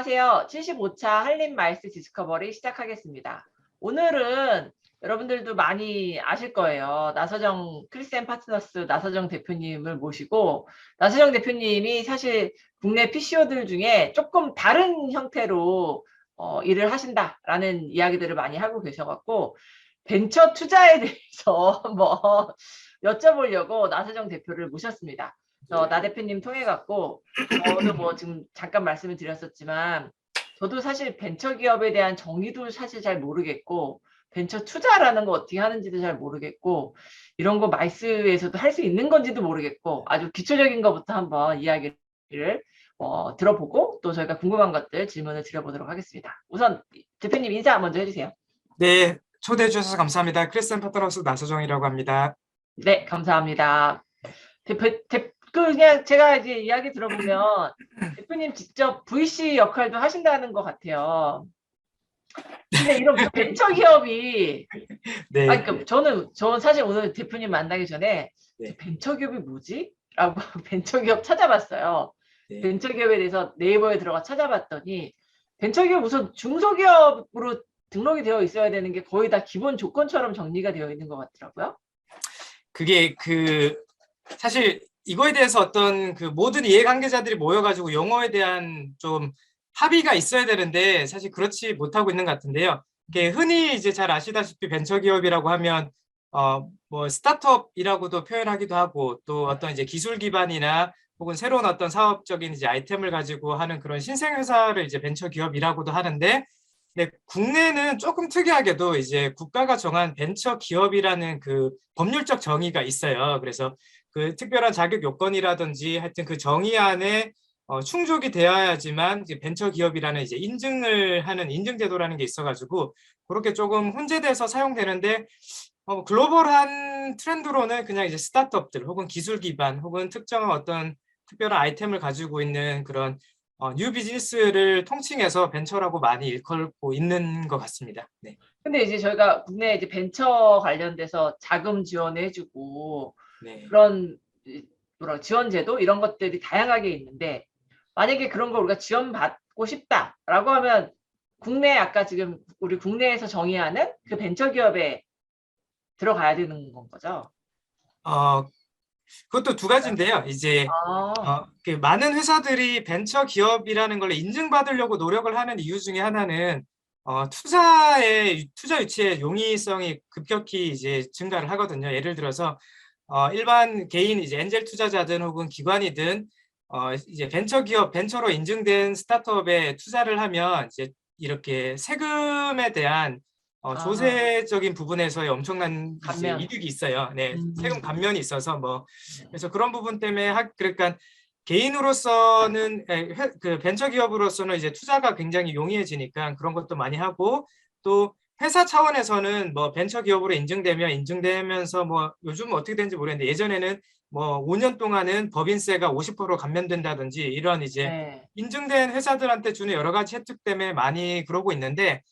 안녕하세요. 75차 한림 마이스 디스커버리 시작하겠습니다. 오늘은 여러분들도 많이 아실 거예요. 나서정 크리스앤 파트너스 나서정 대표님을 모시고, 나서정 대표님이 사실 국내 PCO들 중에 조금 다른 형태로 일을 하신다라는 이야기들을 많이 하고 계셔갖고, 벤처 투자에 대해서 여쭤보려고 나서정 대표를 모셨습니다. 나 대표님 통해 갖고 저도 지금 잠깐 말씀을 드렸었지만, 저도 사실 벤처 기업에 대한 정의도 사실 잘 모르겠고, 벤처 투자라는 거 어떻게 하는지도 잘 모르겠고, 이런 거 마이스에서도 할 수 있는 건지도 모르겠고, 아주 기초적인 것부터 한번 이야기를 들어보고, 또 저희가 궁금한 것들 질문을 드려보도록 하겠습니다. 우선 대표님 인사 먼저 해주세요. 네, 초대해 주셔서 감사합니다. 크리스앤 파트너스 나서정이라고 합니다. 네, 감사합니다. 그냥 제가 이제 이야기 들어보면 대표님 직접 VC 역할도 하신다는 것 같아요. 근데 이런 벤처 기업이 네. 그러니까 저는 사실 오늘 대표님 만나기 전에 네. 벤처 기업이 뭐지? 라고 벤처 기업 찾아봤어요. 네. 벤처 기업에 대해서 네이버에 들어가 찾아봤더니 벤처 기업 우선 중소기업으로 등록이 되어 있어야 되는 게 거의 다 기본 조건처럼 정리가 되어 있는 것 같더라고요. 그게 사실 이거에 대해서 어떤 모든 이해관계자들이 모여가지고 용어에 대한 좀 합의가 있어야 되는데 사실 그렇지 못하고 있는 것 같은데요. 흔히 이제 잘 아시다시피 벤처기업이라고 하면 스타트업이라고도 표현하기도 하고, 또 어떤 이제 기술 기반이나 혹은 새로운 어떤 사업적인 이제 아이템을 가지고 하는 그런 신생회사를 이제 벤처기업이라고도 하는데, 네, 국내는 조금 특이하게도 이제 국가가 정한 벤처기업이라는 법률적 정의가 있어요. 그래서 특별한 자격 요건이라든지 하여튼 정의 안에 충족이 되어야지만 이제 벤처기업이라는 이제 인증을 하는 인증제도라는 게 있어가지고 그렇게 조금 혼재돼서 사용되는데, 글로벌한 트렌드로는 그냥 이제 스타트업들 혹은 기술 기반 혹은 특정한 어떤 특별한 아이템을 가지고 있는 그런 뉴 비즈니스를 통칭해서 벤처라고 많이 일컬고 있는 것 같습니다. 네. 근데 이제 저희가 국내 이제 벤처 관련돼서 자금 지원해주고 네. 그런 지원제도 이런 것들이 다양하게 있는데, 만약에 그런 걸 우리가 지원받고 싶다라고 하면 국내 아까 지금 우리 국내에서 정의하는 그 벤처 기업에 들어가야 되는 건 거죠? 그것도 두 가지인데요. 이제 많은 회사들이 벤처 기업이라는 걸 인증받으려고 노력을 하는 이유 중에 하나는 투자 유치의 용이성이 급격히 이제 증가를 하거든요. 예를 들어서 일반 개인 이제 엔젤 투자자든 혹은 기관이든 이제 벤처로 인증된 스타트업에 투자를 하면 이제 이렇게 세금에 대한 조세적인 부분에서의 엄청난 이제 이득이 있어요. 네, 세금 감면이 있어서 그래서 그런 부분 때문에 그러니까 개인으로서는 벤처 기업으로서는 이제 투자가 굉장히 용이해지니까 그런 것도 많이 하고, 또 회사 차원에서는 벤처 기업으로 인증되면서 요즘 어떻게 되는지 모르겠는데 예전에는 5년 동안은 법인세가 50% 감면된다든지 이런 이제 인증된 회사들한테 주는 여러 가지 혜택 때문에 많이 그러고 있는데,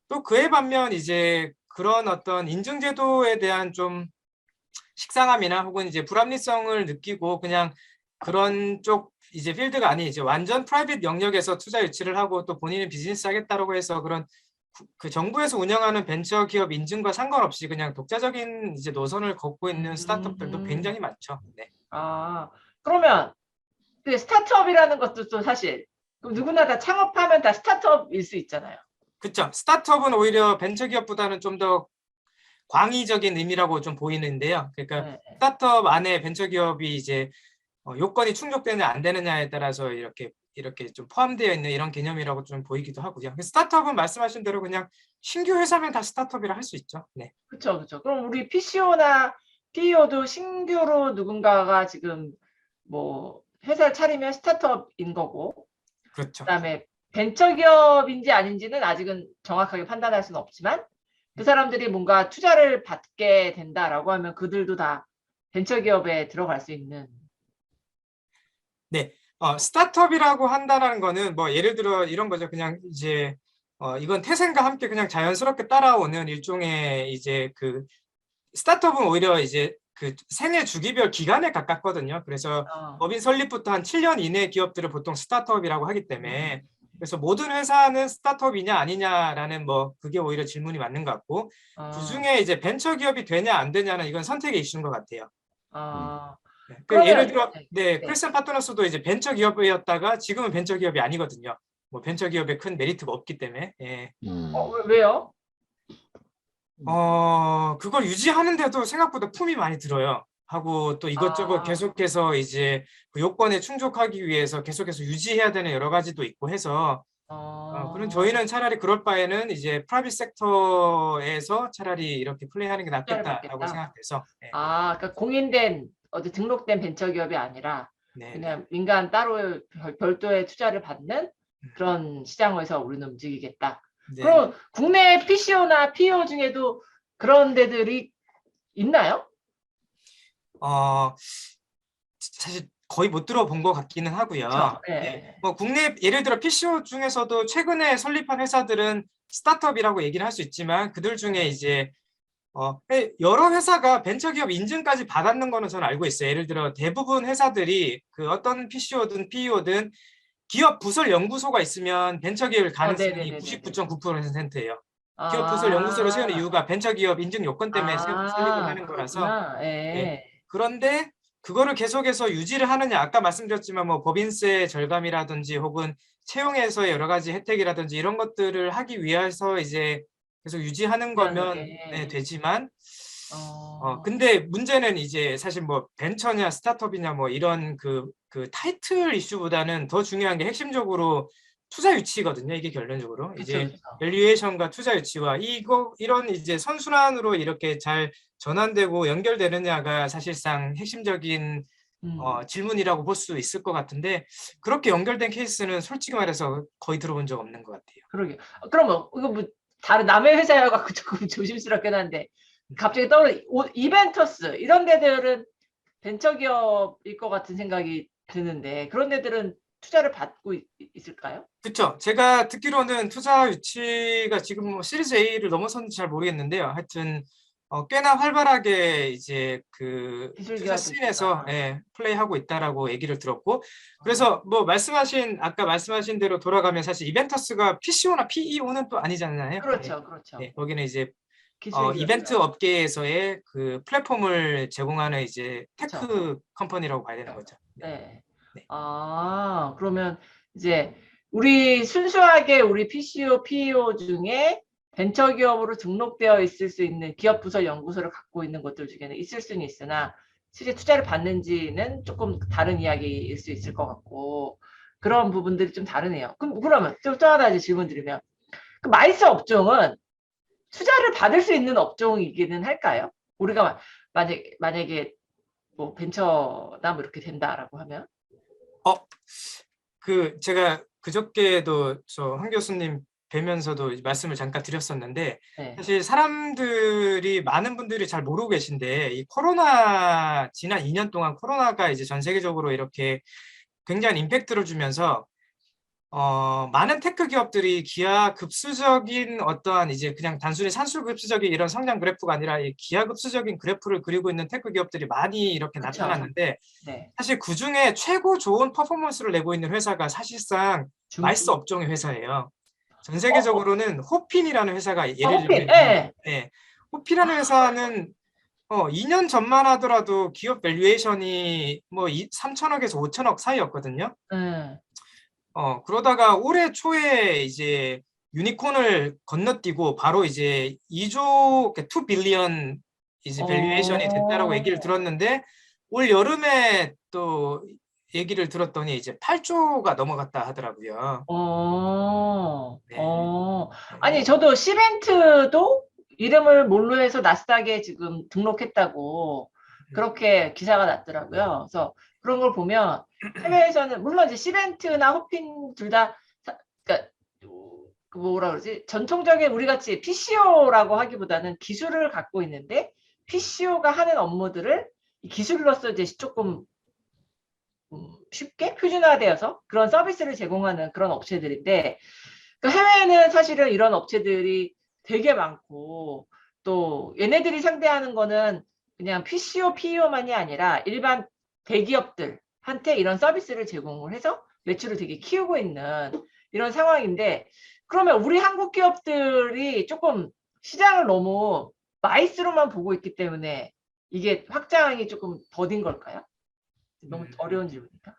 또 그에 반면 이제 그런 어떤 인증제도에 대한 좀 식상함이나 혹은 이제 불합리성을 느끼고 그냥 그런 쪽 이제 필드가 아닌 이제 완전 프라이빗 영역에서 투자 유치를 하고 또 본인이 비즈니스 하겠다라고 해서 그런 정부에서 운영하는 벤처 기업 인증과 상관없이 그냥 독자적인 이제 노선을 걷고 있는 스타트업들도 굉장히 많죠. 네. 그러면 그 스타트업이라는 것도 또 사실 누구나 다 창업하면 다 스타트업일 수 있잖아요. 그렇죠. 스타트업은 오히려 벤처 기업보다는 좀 더 광의적인 의미라고 좀 보이는데요. 그러니까 스타트업 안에 벤처 기업이 이제 요건이 충족되느냐 안 되느냐에 따라서 이렇게 좀 포함되어 있는 이런 개념이라고 좀 보이기도 하고요. 스타트업은 말씀하신 대로 그냥 신규 회사면 다 스타트업이라 할 수 있죠. 네. 그렇죠. 그럼 우리 PCO나 PEO도 신규로 누군가가 지금 회사를 차리면 스타트업인 거고, 그렇죠. 그다음에 벤처 기업인지 아닌지는 아직은 정확하게 판단할 수는 없지만 그 사람들이 뭔가 투자를 받게 된다라고 하면 그들도 다 벤처 기업에 들어갈 수 있는. 네. 스타트업이라고 한다는 거는 예를 들어 이런 거죠. 그냥 이제 이건 태생과 함께 그냥 자연스럽게 따라오는 일종의 이제 스타트업은 오히려 이제 생애 주기별 기간에 가깝거든요. 그래서 법인 설립부터 한 7년 이내 기업들을 보통 스타트업이라고 하기 때문에 그래서 모든 회사는 스타트업이냐 아니냐라는 뭐 그게 오히려 질문이 맞는 것 같고 그중에 이제 벤처 기업이 되냐 안 되냐는 이건 선택의 이슈인 것 같아요. 네. 그 예를 그러면 들어 네, 네. 크리스천 파트너스도 이제 벤처 기업이었다가 지금은 벤처 기업이 아니거든요. 뭐 벤처 기업에 큰 메리트가 없기 때문에. 예. 왜요? 그걸 유지하는데도 생각보다 품이 많이 들어요. 하고 또 이것저것 계속해서 이제 그 요건에 충족하기 위해서 계속해서 유지해야 되는 여러 가지도 있고 해서 그런 저희는 차라리 그럴 바에는 이제 프라이빗 섹터에서 차라리 이렇게 플레이하는 게 투자를 낫겠다라고 받겠다. 생각돼서 네. 그러니까 공인된 어디 등록된 벤처 기업이 아니라 네, 그냥 민간 따로 별도의 투자를 받는 그런 시장에서 우리는 움직이겠다. 네. 그럼 국내 PCO나 PEO 중에도 그런 데들이 있나요? 사실 거의 못 들어본 것 같기는 하고요. 그렇죠. 네. 네. 뭐 국내 예를 들어 PCO 중에서도 최근에 설립한 회사들은 스타트업이라고 얘기를 할 수 있지만 그들 중에 이제 여러 회사가 벤처기업 인증까지 받았는 거는 저는 알고 있어요. 예를 들어 대부분 회사들이 그 어떤 PCO든 PEO든 기업 부설 연구소가 있으면 벤처기업일 가능성이 99.9%예요. 기업 부설 연구소를 세우는 이유가 벤처기업 인증 요건 때문에 설립을 하는 거라서. 그렇구나. 네. 예. 그런데 그거를 계속해서 유지를 하느냐 아까 말씀드렸지만 뭐 법인세 절감이라든지 혹은 채용에서의 여러 가지 혜택이라든지 이런 것들을 하기 위해서 이제 계속 유지하는 거면 네, 되지만 근데 문제는 이제 사실 뭐 벤처냐 스타트업이냐 뭐 이런 그 타이틀 이슈보다는 더 중요한 게 핵심적으로 투자 유치거든요. 이게 결론적으로 이제 밸류에이션과 투자 유치와 이런 이제 선순환으로 이렇게 잘 전환되고 연결되느냐가 사실상 핵심적인 질문이라고 볼 수 있을 것 같은데 그렇게 연결된 케이스는 솔직히 말해서 거의 들어본 적 없는 것 같아요. 그러게. 그러면 이거 뭐 다른 남의 회사여갖고 조금 조심스럽긴 한데 갑자기 떠오르는 이벤터스 이런 데들은 벤처기업일 것 같은 생각이 드는데 그런 데들은 투자를 받고 있을까요? 그렇죠. 제가 듣기로는 투자 유치가 지금 뭐 시리즈 A를 넘어섰는지 잘 모르겠는데요. 하여튼 꽤나 활발하게 이제 그 투자 씬에서 플레이하고 있다라고 얘기를 들었고 그래서 뭐 아까 말씀하신 대로 돌아가면 사실 이벤터스가 PCO나 PEO는 또 아니잖아요. 그렇죠, 그렇죠. 네, 거기는 이제 이벤트 업계에서의 그 플랫폼을 제공하는 이제 테크 컴퍼니라고 봐야 되는 거죠. 네. 그러면 이제 순수하게 우리 PCO, PEO 중에 벤처기업으로 등록되어 있을 수 있는 기업 부설 연구소를 갖고 있는 것들 중에는 있을 수는 있으나 실제 투자를 받는지는 조금 다른 이야기일 수 있을 것 같고 그런 부분들이 좀 다르네요. 그러면 또 하나 이제 질문 드리면 그 마이스 업종은 투자를 받을 수 있는 업종이기는 할까요? 우리가 만약에 뭐 벤처나 뭐 이렇게 된다라고 하면 제가 그저께도 황 교수님 뵈면서도 말씀을 잠깐 드렸었는데 사실 많은 분들이 잘 모르고 계신데 이 지난 2년 동안 코로나가 이제 전 세계적으로 이렇게 굉장한 임팩트를 주면서 많은 테크 기업들이 기하급수적인 어떠한 이제 그냥 단순히 산술급수적인 이런 성장 그래프가 아니라 이 기하급수적인 그래프를 그리고 있는 테크 기업들이 많이 이렇게 나타났는데 사실 그 중에 최고 좋은 퍼포먼스를 내고 있는 회사가 사실상 마이스 업종의 회사예요. 전 세계적으로는 호핀이라는 회사가 예를 들면 호핀이라는 회사는 2년 전만 하더라도 기업 밸류에이션이 뭐 3천억에서 5천억 사이였거든요. 그러다가 올해 초에 이제 유니콘을 건너뛰고 바로 이제 2조, 2 빌리언 이제 밸류에이션이 됐다라고 얘기를 들었는데 올 여름에 또 얘기를 들었더니 이제 8조가 넘어갔다 하더라고요. 아니 저도 시멘트도 이름을 뭘로 해서 나스닥에 지금 등록했다고 그렇게 기사가 났더라고요. 그래서 그런 걸 보면 해외에서는 물론 이제 시멘트나 호핀 둘 다 그러니까 뭐라 그러지? 전통적인 우리 같이 PCO라고 하기보다는 기술을 갖고 있는데 PCO가 하는 업무들을 기술로서 이제 조금 쉽게 표준화되어서 그런 서비스를 제공하는 그런 업체들인데 해외에는 사실은 이런 업체들이 되게 많고 또 얘네들이 상대하는 거는 그냥 PCO, PEO만이 아니라 일반 대기업들한테 이런 서비스를 제공을 해서 매출을 되게 키우고 있는 이런 상황인데 그러면 우리 한국 기업들이 조금 시장을 너무 마이스로만 보고 있기 때문에 이게 확장이 조금 더딘 걸까요? 너무 어려운 질문이니까.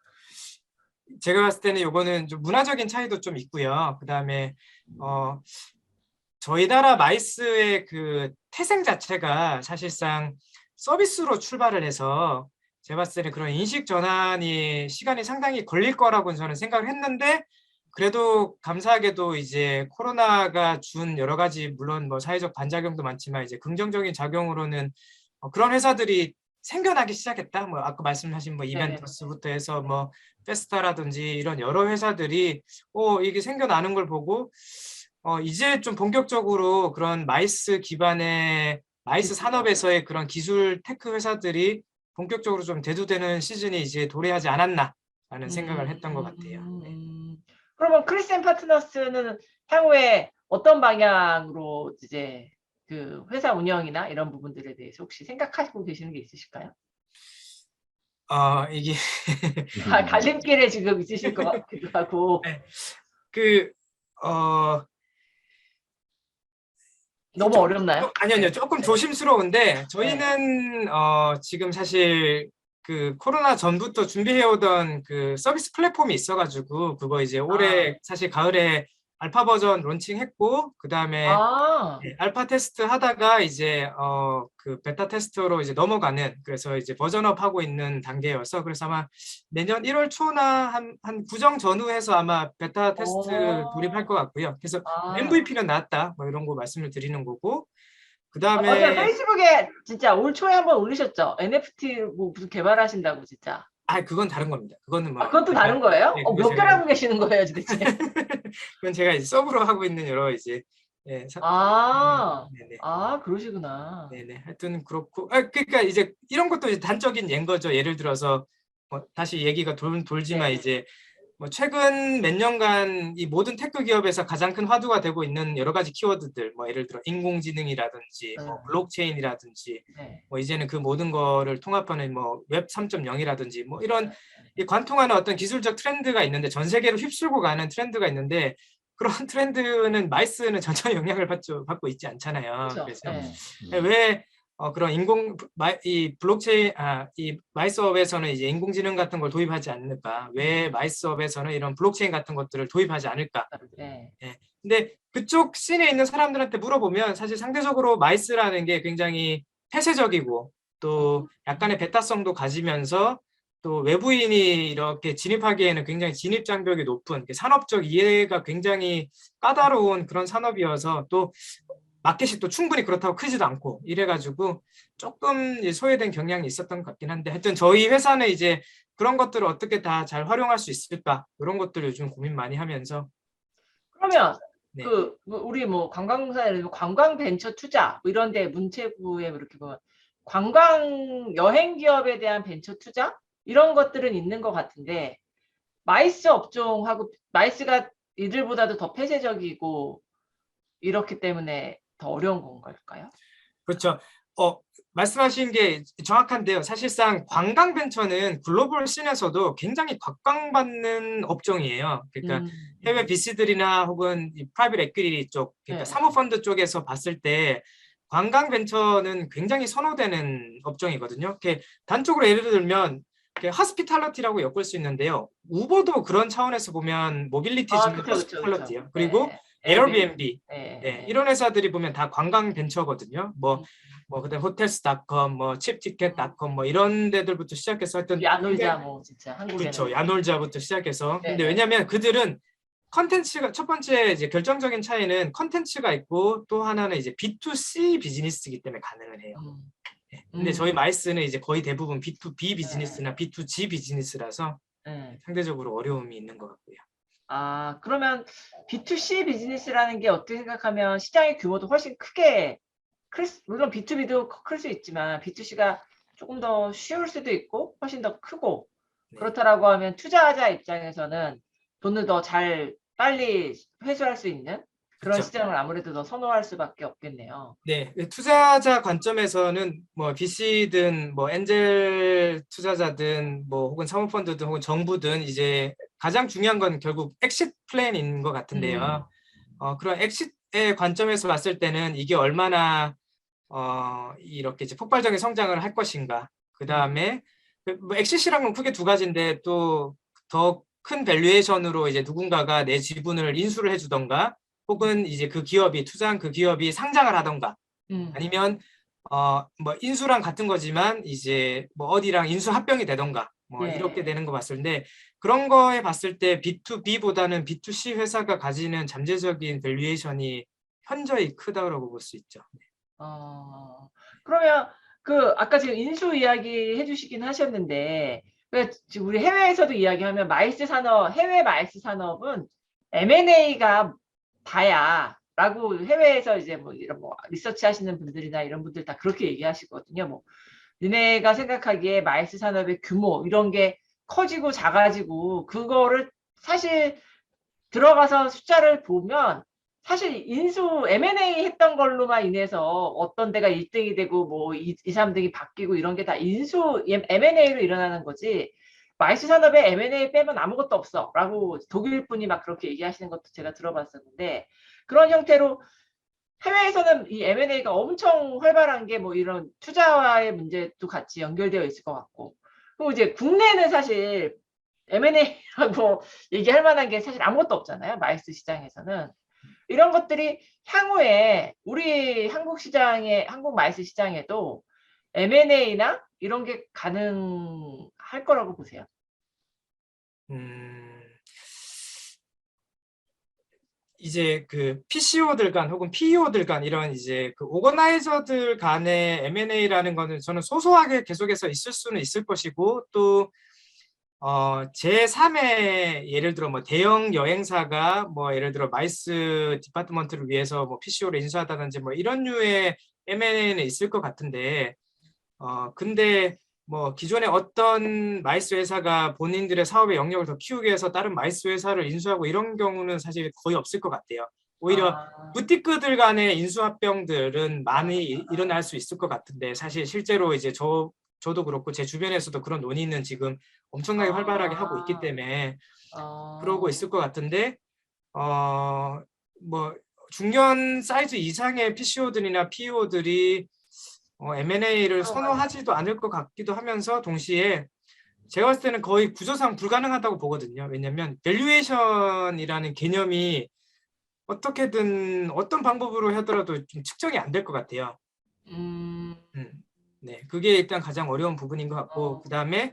제가 봤을 때는 이거는 좀 문화적인 차이도 좀 있고요. 그다음에 저희 나라 마이스의 그 태생 자체가 사실상 서비스로 출발을 해서 제가 봤을 때는 그런 인식 전환이 시간이 상당히 걸릴 거라고 저는 생각을 했는데 그래도 감사하게도 이제 코로나가 준 여러 가지 물론 뭐 사회적 반작용도 많지만 이제 긍정적인 작용으로는 그런 회사들이 생겨나기 시작했다. 뭐 아까 말씀하신 뭐 이벤터스부터 해서 뭐 페스타라든지 이런 여러 회사들이 이게 생겨나는 걸 보고 이제 좀 본격적으로 그런 마이스 기반의 마이스 산업에서의 그런 기술 테크 회사들이 본격적으로 좀 대두되는 시즌이 이제 도래하지 않았나라는 생각을 했던 것 같아요. 네. 그러면 크리스앤 파트너스는 향후에 어떤 방향으로 이제 그 회사 운영이나 이런 부분들에 대해서 혹시 생각하시고 계시는 게 있으실까요? 이게 갈림길에 지금 있으실 것 같기도 하고. 네. 너무 어렵나요? 아니요. 조금 조심스러운데 저희는 지금 사실 그 코로나 전부터 준비해오던 그 서비스 플랫폼이 있어가지고 그거 이제 올해 사실 가을에 알파 버전 론칭했고 그다음에 알파 테스트 하다가 이제 그 베타 테스트로 이제 넘어가는 그래서 이제 버전업 하고 있는 단계여서 그래서 아마 내년 1월 초나 한 구정 전후해서 아마 베타 테스트 돌입할 것 같고요. 그래서 MVP는 나왔다 뭐 이런 거 말씀을 드리는 거고 그다음에 어제 페이스북에 진짜 올 초에 한번 올리셨죠? NFT 뭐 무슨 개발하신다고 진짜. 그건 다른 겁니다. 그거는 뭐 그건 또 다른 거예요? 네, 몇 개를 하고 계시는 거예요, 도대체? 그건 제가 이제 서브로 하고 있는 여러 이제 네네. 그러시구나. 네네. 하여튼 그렇고 그러니까 이제 이런 것도 이제 단적인 예인 거죠. 예를 들어서 다시 얘기가 돌지만 이제 뭐 최근 몇 년간 이 모든 테크 기업에서 가장 큰 화두가 되고 있는 여러 가지 키워드들, 뭐 예를 들어 인공지능이라든지, 뭐 블록체인이라든지, 뭐 이제는 그 모든 거를 통합하는 뭐 웹 3.0이라든지, 뭐 이런 관통하는 어떤 기술적 트렌드가 있는데 전 세계로 휩쓸고 가는 트렌드가 있는데 그런 트렌드는 마이스는 전혀 영향을 받고 있지 않잖아요. 그렇죠. 그래서 왜 그런 이 블록체인, 이 마이스업에서는 이제 인공지능 같은 걸 도입하지 않을까? 왜 마이스업에서는 이런 블록체인 같은 것들을 도입하지 않을까? 예. 근데 그쪽 씬에 있는 사람들한테 물어보면 사실 상대적으로 마이스라는 게 굉장히 폐쇄적이고 또 약간의 배타성도 가지면서 또 외부인이 이렇게 진입하기에는 굉장히 진입 장벽이 높은 산업적 이해가 굉장히 까다로운 그런 산업이어서 또 마켓이 또 충분히 그렇다고 크지도 않고 이래가지고 조금 소외된 경향이 있었던 것 같긴 한데 하여튼 저희 회사는 이제 그런 것들을 어떻게 다 잘 활용할 수 있을까 이런 것들을 요즘 고민 많이 하면서 그러면 그 우리 뭐 관광사에 관광 벤처 투자 뭐 이런 데 문체부에 이렇게 보면 관광 여행 기업에 대한 벤처 투자 이런 것들은 있는 것 같은데 마이스 업종하고 마이스가 이들보다도 더 폐쇄적이고 이렇기 때문에 더 어려운 건가요? 그렇죠. 말씀하신 게 정확한데요. 사실상 관광 벤처는 글로벌 씬에서도 굉장히 각광받는 업종이에요. 그러니까 해외 VC들이나 혹은 프라이빗 에퀴티 쪽, 그러니까 사모펀드 쪽에서 봤을 때 관광 벤처는 굉장히 선호되는 업종이거든요. 이렇게 단적으로 예를 들면 하스피탈리티라고 엮을 수 있는데요. 우버도 그런 차원에서 보면 모빌리티 중에 하스피탈리티요. 그리고 에어비앤비 이런 회사들이 보면 다 관광 벤처거든요. 뭐 그다음 호텔스닷컴, 뭐 칩티켓닷컴 뭐 이런 데들부터 시작해서 하여튼 야놀자 뭐 진짜 한국에는 그렇죠. 야놀자부터 시작해서 근데 왜냐하면 그들은 컨텐츠가 첫 번째 이제 결정적인 차이는 컨텐츠가 있고 또 하나는 이제 B2C 비즈니스이기 때문에 가능을 해요. 근데 저희 마이스는 이제 거의 대부분 B2B 비즈니스나 B2G 비즈니스라서 상대적으로 어려움이 있는 것 같고요. 그러면 B2C 비즈니스라는 게 어떻게 생각하면 시장의 규모도 훨씬 크게 물론 B2B도 클 수 있지만 B2C가 조금 더 쉬울 수도 있고 훨씬 더 크고 그렇다라고 하면 투자자 입장에서는 돈을 더 빨리 회수할 수 있는 그런 시장을 아무래도 더 선호할 수밖에 없겠네요. 네, 투자자 관점에서는 뭐 VC든 뭐 엔젤 투자자든 뭐 혹은 사모펀드든 혹은 정부든 이제 가장 중요한 건 결국 엑시트 플랜인 것 같은데요. 그런 엑시트의 관점에서 봤을 때는 이게 얼마나 이렇게 이제 폭발적인 성장을 할 것인가. 그 다음에 뭐 엑시트란 건 크게 두 가지인데 또 더 큰 밸류에이션으로 이제 누군가가 내 지분을 인수를 해주던가, 혹은 이제 그 기업이 투자한 그 기업이 상장을 하던가, 아니면 뭐 인수랑 같은 거지만 이제 뭐 어디랑 인수 합병이 되던가 뭐 이렇게 되는 거 봤을 때, 그런 거에 봤을 때 B2B보다는 B2C 회사가 가지는 잠재적인 밸류에이션이 현저히 크다고 볼 수 있죠. 그러면 그 아까 지금 인수 이야기 해주시긴 하셨는데, 지금 우리 해외에서도 이야기하면 해외 마이스 산업은 M&A가 다야라고 해외에서 이제 뭐 이런 뭐 리서치 하시는 분들이나 이런 분들 다 그렇게 얘기하시거든요. 뭐 너네가 생각하기에 마이스 산업의 규모 이런 게 커지고 작아지고, 그거를 사실 들어가서 숫자를 보면 사실 인수 M&A 했던 걸로만 인해서 어떤 데가 1등이 되고 뭐 2, 3등이 바뀌고 이런 게 다 인수 M&A로 일어나는 거지, 마이스 산업에 M&A 빼면 아무것도 없어 라고 독일 분이 막 그렇게 얘기하시는 것도 제가 들어봤었는데, 그런 형태로 해외에서는 이 M&A가 엄청 활발한 게 뭐 이런 투자와의 문제도 같이 연결되어 있을 것 같고, 그리고 이제 국내는 사실 M&A라고 얘기할 만한 게 사실 아무것도 없잖아요. 마이스 시장에서는. 이런 것들이 향후에 우리 한국 마이스 시장에도 M&A나 이런 게 가능할 거라고 보세요? 이제 그 PCO들 간 혹은 PEO들 간 이런 이제 그 오거나이저들 간의 M&A라는 거는 저는 소소하게 계속해서 있을 수는 있을 것이고, 또 제3의 예를 들어 뭐 대형 여행사가 뭐 예를 들어 마이스 디파트먼트를 위해서 뭐 PCO를 인수하다든지 뭐 이런 류의 M&A는 있을 것 같은데, 근데 뭐 기존에 어떤 마이스 회사가 본인들의 사업의 영역을 더 키우기 위해서 다른 마이스 회사를 인수하고 이런 경우는 사실 거의 없을 것 같아요. 오히려 부티크들 간의 인수합병들은 많이 일어날 수 있을 것 같은데, 사실 실제로 이제 저도 그렇고 제 주변에서도 그런 논의는 지금 엄청나게 활발하게 하고 있기 때문에 그러고 있을 것 같은데, 뭐 중견 사이즈 이상의 PCO들이나 PEO들이 M&A를 선호하지도 않을 것 같기도 하면서, 동시에 제가 봤을 때는 거의 구조상 불가능하다고 보거든요. 왜냐하면 밸류에이션이라는 개념이 어떻게든 어떤 방법으로 하더라도 좀 측정이 안 될 것 같아요. 네, 그게 일단 가장 어려운 부분인 것 같고, 그 다음에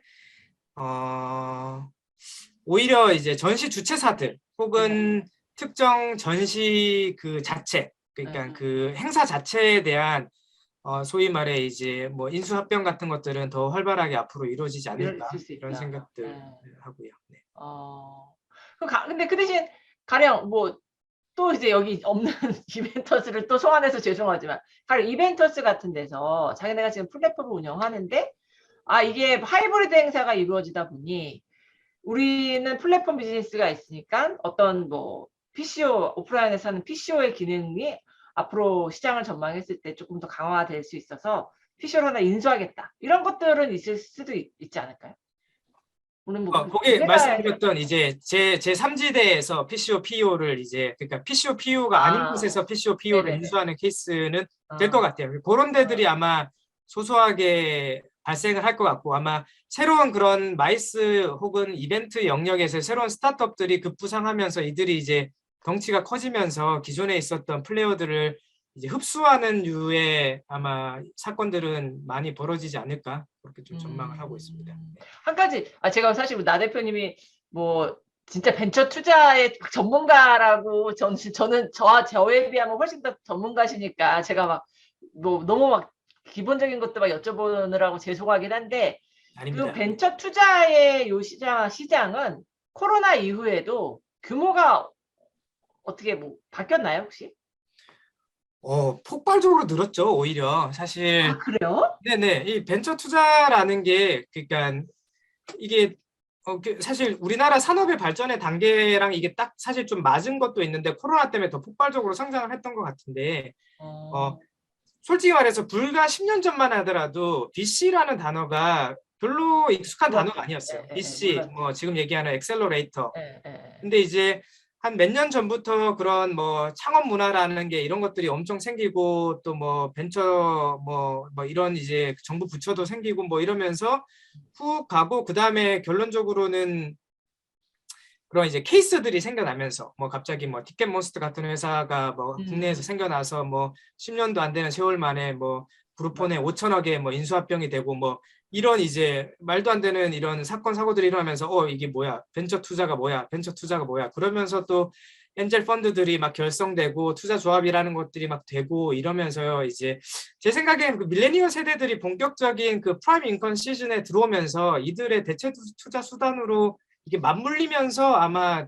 오히려 이제 전시 주최사들 혹은 특정 전시 그 자체, 그러니까 그 행사 자체에 대한 소위 말해 이제 뭐 인수합병 같은 것들은 더 활발하게 앞으로 이루어지지 않을까, 이런 생각들 하고요. 네. 근데 그 대신 가령 뭐 또 이제 여기 없는 이벤터스를 또 소환해서 죄송하지만, 가령 이벤터스 같은 데서 자기네가 지금 플랫폼을 운영하는데, 이게 하이브리드 행사가 이루어지다 보니 우리는 플랫폼 비즈니스가 있으니까 어떤 뭐 PCO, 오프라인에서 하는 PCO의 기능이 앞으로 시장을 전망했을 때 조금 더 강화될 수 있어서 PCO를 하나 인수하겠다, 이런 것들은 있을 수도 있지 않을까요? 물론 뭐 거기 말씀드렸던 이제 제 3지대에서 PCO, PEO를 이제, 그러니까 PCO, PEO가 아닌 곳에서 PCO, PEO를 인수하는 케이스는 될 것 같아요. 그런 데들이 아마 소소하게 발생을 할 것 같고, 아마 새로운 그런 마이스 혹은 이벤트 영역에서 새로운 스타트업들이 급부상하면서 이들이 이제 덩치가 커지면서 기존에 있었던 플레이어들을 이제 흡수하는 류의 아마 사건들은 많이 벌어지지 않을까, 그렇게 좀 전망을 하고 있습니다. 한 가지, 제가 사실 나 대표님이 뭐 진짜 벤처 투자의 전문가라고, 저는 저에 비하면 훨씬 더 전문가시니까 제가 막 뭐 너무 막 기본적인 것도 막 여쭤보느라고 죄송하긴 한데, 아닙니다. 그 벤처 투자의 요 시장은 코로나 이후에도 규모가 어떻게 뭐 바뀌었나요, 혹시? 폭발적으로 늘었죠, 오히려. 사실. 그래요? 네네. 이 벤처 투자라는 게, 그러니까 이게 사실 우리나라 산업의 발전의 단계랑 이게 딱 사실 좀 맞은 것도 있는데, 코로나 때문에 더 폭발적으로 성장을 했던 것 같은데, 솔직히 말해서 불과 10년 전만 하더라도 VC라는 단어가 별로 익숙한 단어가 아니었어요. VC, 그렇죠. 뭐 지금 얘기하는 엑셀러레이터. 예, 예. 근데 이제 한 몇 년 전부터 그런 뭐 창업 문화라는 게 이런 것들이 엄청 생기고 또 뭐 벤처 뭐 이런 이제 정부 부처도 생기고 뭐 이러면서 훅 가고 그다음에 결론적으로는 그런 이제 케이스들이 생겨나면서 뭐 갑자기 뭐 티켓몬스터 같은 회사가 뭐 국내에서 생겨나서 뭐 10년도 안 되는 세월 만에 뭐 그룹폰에 5천억에 뭐 인수합병이 되고 뭐 이런 이제 말도 안 되는 이런 사건 사고들이 일어나면서 이게 뭐야, 벤처 투자가 뭐야, 벤처 투자가 뭐야, 그러면서 또 엔젤 펀드들이 막 결성되고 투자 조합이라는 것들이 막 되고 이러면서요. 이제 제 생각엔 그 밀레니얼 세대들이 본격적인 그 프라임 인컨 시즌에 들어오면서 이들의 대체 투자 수단으로 이게 맞물리면서 아마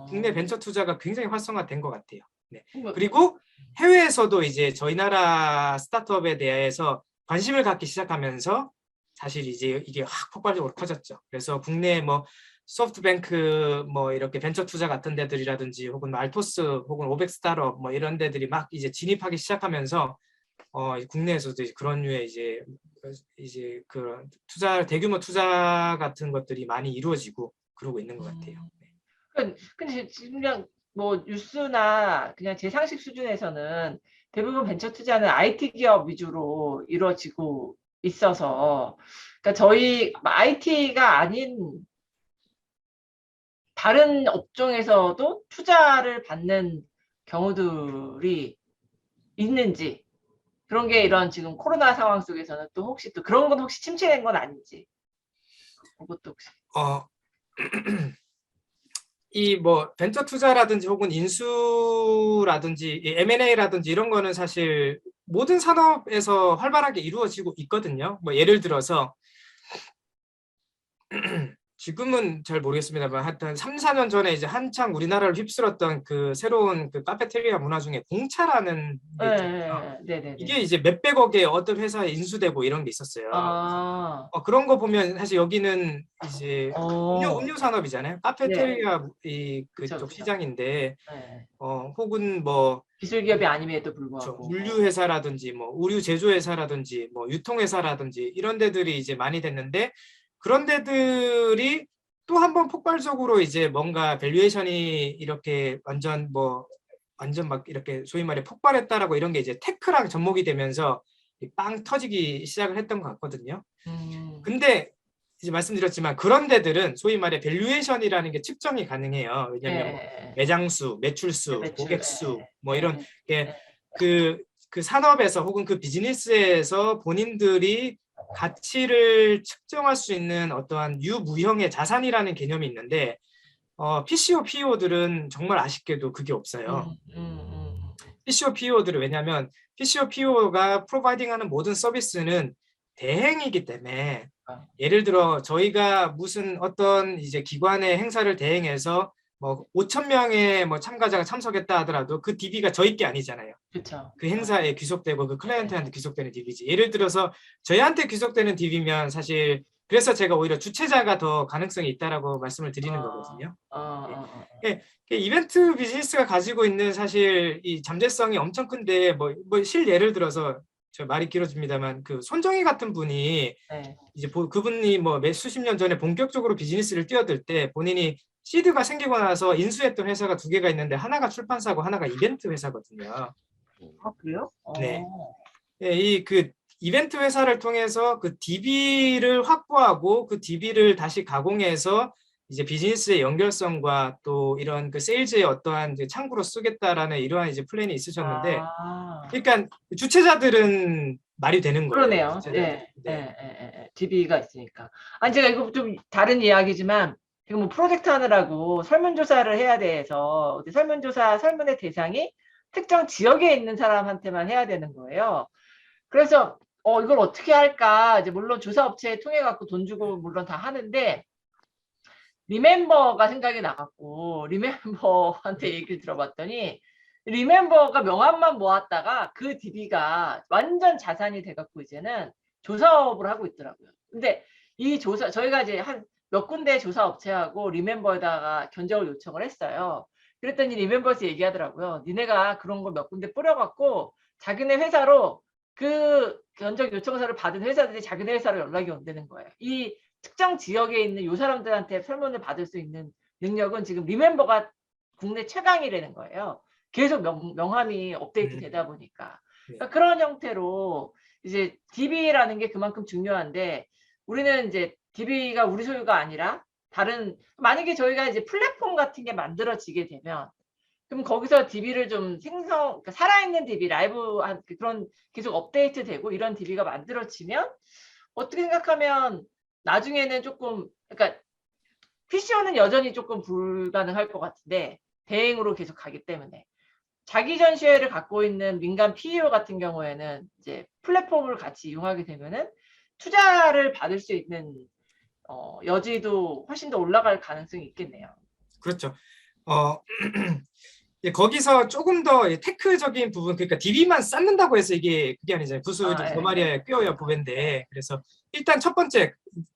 국내 벤처 투자가 굉장히 활성화된 것 같아요. 네. 그리고 해외에서도 이제 저희 나라 스타트업에 대해서 관심을 갖기 시작하면서 사실 이제 이게 확 폭발적으로 커졌죠. 그래서 국내 뭐 소프트뱅크 뭐 이렇게 벤처 투자 같은 데들이라든지 혹은 알토스 혹은 오백스타럽 뭐 이런 데들이 막 이제 진입하기 시작하면서 국내에서도 그런 류의 이제 그런 투자 대규모 투자 같은 것들이 많이 이루어지고 그러고 있는 것 같아요. 근데 지금 그냥 뭐 뉴스나 그냥 제 상식 수준에서는 대부분 벤처 투자는 IT 기업 위주로 이루어지고 있어서, 그러니까 저희 IT가 아닌 다른 업종에서도 투자를 받는 경우들이 있는지, 그런 게 이런 지금 코로나 상황 속에서는 또 혹시 또 그런 건 혹시 침체된 건 아닌지, 그것도 혹시. 이 뭐 벤처 투자라든지 혹은 인수라든지 M&A라든지 이런 거는 사실 모든 산업에서 활발하게 이루어지고 있거든요. 뭐 예를 들어서 지금은 잘 모르겠습니다만 하여튼 3, 4년 전에 이제 한창 우리나라를 휩쓸었던 그 새로운 그 카페테리아 문화 중에 공차라는 게 있잖아요. 네네네. 이게 이제 몇백억의 어떤 회사에 인수되고 이런 게 있었어요. 그런 거 보면 사실 여기는 이제 음료 산업이잖아요. 카페테리아 그쪽 그쵸. 시장인데 네. 혹은 뭐 기술 기업이 아님에도 불구하고 물류 회사라든지 뭐 의류 제조 회사라든지 뭐 유통 회사라든지 이런 데들이 이제 많이 됐는데 그런 데들이 또 한 번 폭발적으로 이제 뭔가 밸류에이션이 이렇게 완전 막 이렇게 소위 말해 폭발했다라고 이런 게 이제 테크랑 접목이 되면서 빵 터지기 시작을 했던 것 같거든요. 근데 이제 말씀드렸지만 그런 데들은 소위 말해 밸류에이션이라는 게 측정이 가능해요. 왜냐하면 뭐 매장수, 매출수, 고객수 뭐 이런 게 그 산업에서 혹은 그 비즈니스에서 본인들이 가치를 측정할 수 있는 어떠한 유무형의 자산이라는 개념이 있는데 PCO, PEO들은 정말 아쉽게도 그게 없어요. PCO, PEO들은 왜냐하면 PCO, PEO가 프로바이딩하는 모든 서비스는 대행이기 때문에 예를 들어 저희가 무슨 어떤 이제 기관의 행사를 대행해서 뭐 5,000명의 뭐 참가자가 참석했다 하더라도 그 DB가 저희 게 아니잖아요. 그쵸. 그 행사에 귀속되고 그 클라이언트한테 귀속되는 DB지. 예를 들어서 저희한테 귀속되는 DB면 사실 그래서 제가 오히려 주최자가 더 가능성이 있다라고 말씀을 드리는 거거든요. 이벤트 비즈니스가 가지고 있는 사실 이 잠재성이 엄청 큰데 뭐 예를 들어서 저 말이 길어집니다만 그 손정희 같은 분이 이제 그분이 뭐 몇 수십 년 전에 본격적으로 비즈니스를 뛰어들 때 본인이 시드가 생기고 나서 인수했던 회사가 두 개가 있는데 하나가 출판사고 하나가 이벤트 회사거든요. 그래요? 네. 이 그 이벤트 회사를 통해서 그 DB를 확보하고 그 DB를 다시 가공해서 이제 비즈니스의 연결성과 또 이런 그 세일즈의 어떠한 창구로 쓰겠다라는 이러한 이제 플랜이 있으셨는데, 그러니까 주최자들은 말이 되는 거예요. 그러네요. DB가 있으니까. 아니 제가 이거 좀 다른 이야기지만 지금 뭐 프로젝트 하느라고 설문조사를 해야 돼서 설문의 대상이 특정 지역에 있는 사람한테만 해야 되는 거예요. 그래서 이걸 어떻게 할까? 이제 물론 조사 업체 통해 갖고 돈 주고 물론 다 하는데 리멤버가 생각이 나갖고 리멤버한테 얘기를 들어봤더니 리멤버가 명함만 모았다가 그 DB가 완전 자산이 돼갖고 이제는 조사업을 하고 있더라고요. 근데 이 저희가 이제 한 몇 군데 조사 업체하고 리멤버에다가 견적을 요청을 했어요. 그랬더니 리멤버에서 얘기하더라고요. 니네가 그런 거 몇 군데 뿌려갖고 자기네 회사로 그 견적 요청서를 받은 회사들이 자기네 회사로 연락이 온다는 거예요. 이 특정 지역에 있는 요 사람들한테 설문을 받을 수 있는 능력은 지금 리멤버가 국내 최강이라는 거예요. 계속 명함이 업데이트 되다 보니까. 그러니까 그런 형태로 이제 DB라는 게 그만큼 중요한데, 우리는 이제 DB가 우리 소유가 아니라 다른, 만약에 저희가 이제 플랫폼 같은 게 만들어지게 되면, 그럼 거기서 DB를 좀 그러니까 살아있는 DB, 라이브한 그런 계속 업데이트되고 이런 DB가 만들어지면, 어떻게 생각하면 나중에는 조금, 그러니까 PCO는 여전히 조금 불가능할 것 같은데, 대행으로 계속 가기 때문에 자기 전시회를 갖고 있는 민간 PEO 같은 경우에는 이제 플랫폼을 같이 이용하게 되면은 투자를 받을 수 있는 여지도 훨씬 더 올라갈 가능성이 있겠네요. 그렇죠. 예, 거기서 조금 더 테크적인 부분, 그러니까 DB만 쌓는다고 해서 이게 그게 아니잖아요. 구슬이 두 마리에 꿰어야 보배인데, 그래서 일단 첫 번째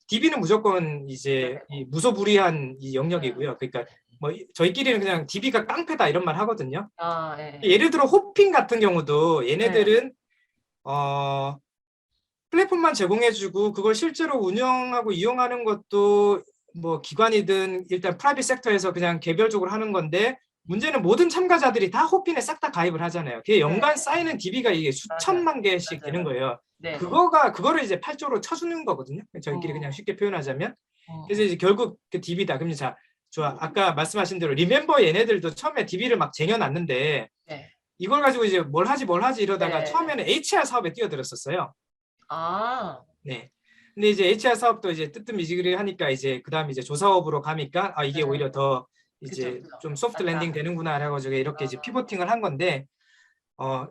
DB는 무조건 이제 이 무소불위한 이 영역이고요. 그러니까 뭐 저희끼리는 그냥 DB가 깡패다 이런 말 하거든요. 예를 들어 호핑 같은 경우도 얘네들은 플랫폼만 제공해주고 그걸 실제로 운영하고 이용하는 것도 뭐 기관이든 일단 프라이빗 섹터에서 그냥 개별적으로 하는 건데, 문제는 모든 참가자들이 다 호핀에 싹 다 가입을 하잖아요. 그게 연간 쌓이는 DB가 이게 수천만 개씩 되는 거예요. 그거를 이제 8조로 쳐주는 거거든요. 저희끼리 그냥 쉽게 표현하자면. 그래서 이제 결국 그 DB다. 그럼 자, 좋아. 아까 말씀하신 대로 리멤버 얘네들도 처음에 DB를 막 쟁여놨는데 이걸 가지고 이제 뭘 하지 이러다가 처음에는 HR 사업에 뛰어들었었어요. 네. 근데 이제 HR 사업도 이제 뜨뜻미지근히 하니까 이제 그다음에 이제 조사업으로 가니까 이게 오히려 더 이제 좀 소프트 랜딩 되는구나 라고 이렇게 이제 피보팅을 한 건데,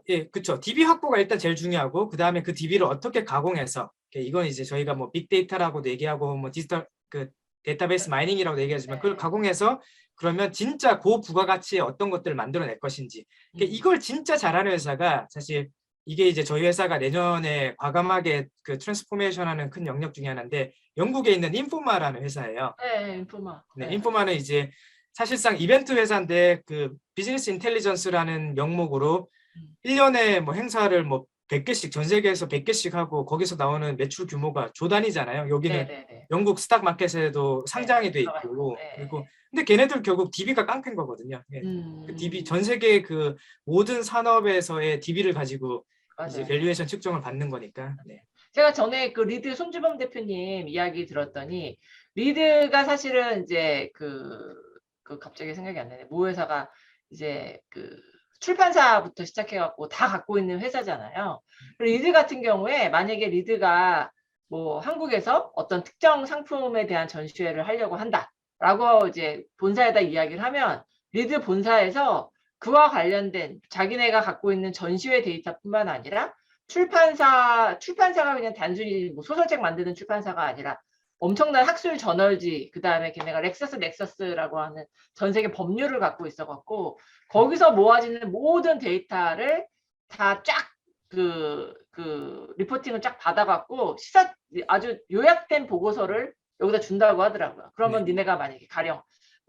예, 그렇죠. DB 확보가 일단 제일 중요하고, 그 다음에 그 DB를 어떻게 가공해서, 이건 이제 저희가 뭐 빅데이터라고도 얘기하고 뭐 디지털 그 데이터베이스 마이닝이라고 얘기하지만, 그걸 가공해서 그러면 진짜 고부가가치의 어떤 것들을 만들어낼 것인지, 이걸 진짜 잘하는 회사가 사실 이게 이제 저희 회사가 내년에 과감하게 그 트랜스포메이션하는 큰 영역 중에 하나인데, 영국에 있는 인포마라는 회사예요. 인포마. 네, 인포마는 이제 사실상 이벤트 회사인데 그 비즈니스 인텔리전스라는 명목으로 1년에 뭐 행사를 뭐 100개씩 전 세계에서 100개씩 하고 거기서 나오는 매출 규모가 조 단위잖아요. 여기는 영국 스탁 마켓에도 상장이 돼 있고, 그리고 근데 걔네들 결국 DB가 깡패인 거거든요. 그 DB 전 세계 그 모든 산업에서의 DB를 가지고 이제 밸류에이션 측정을 받는 거니까. 제가 전에 그 리드 손주범 대표님 이야기 들었더니, 리드가 사실은 이제 그 갑자기 생각이 안 나네. 모 회사가 이제 그 출판사부터 시작해갖고 다 갖고 있는 회사잖아요. 리드 같은 경우에 만약에 리드가 뭐 한국에서 어떤 특정 상품에 대한 전시회를 하려고 한다라고 이제 본사에다 이야기를 하면, 리드 본사에서 그와 관련된 자기네가 갖고 있는 전시회 데이터뿐만 아니라 출판사가 그냥 단순히 뭐 소설책 만드는 출판사가 아니라 엄청난 학술 저널지, 그 다음에 걔네가 넥서스라고 하는 전 세계 법률을 갖고 있어갖고 거기서 모아지는 모든 데이터를 다 쫙 리포팅을 쫙 받아갖고 아주 요약된 보고서를 여기다 준다고 하더라고요. 그러면 니네가 만약에 가령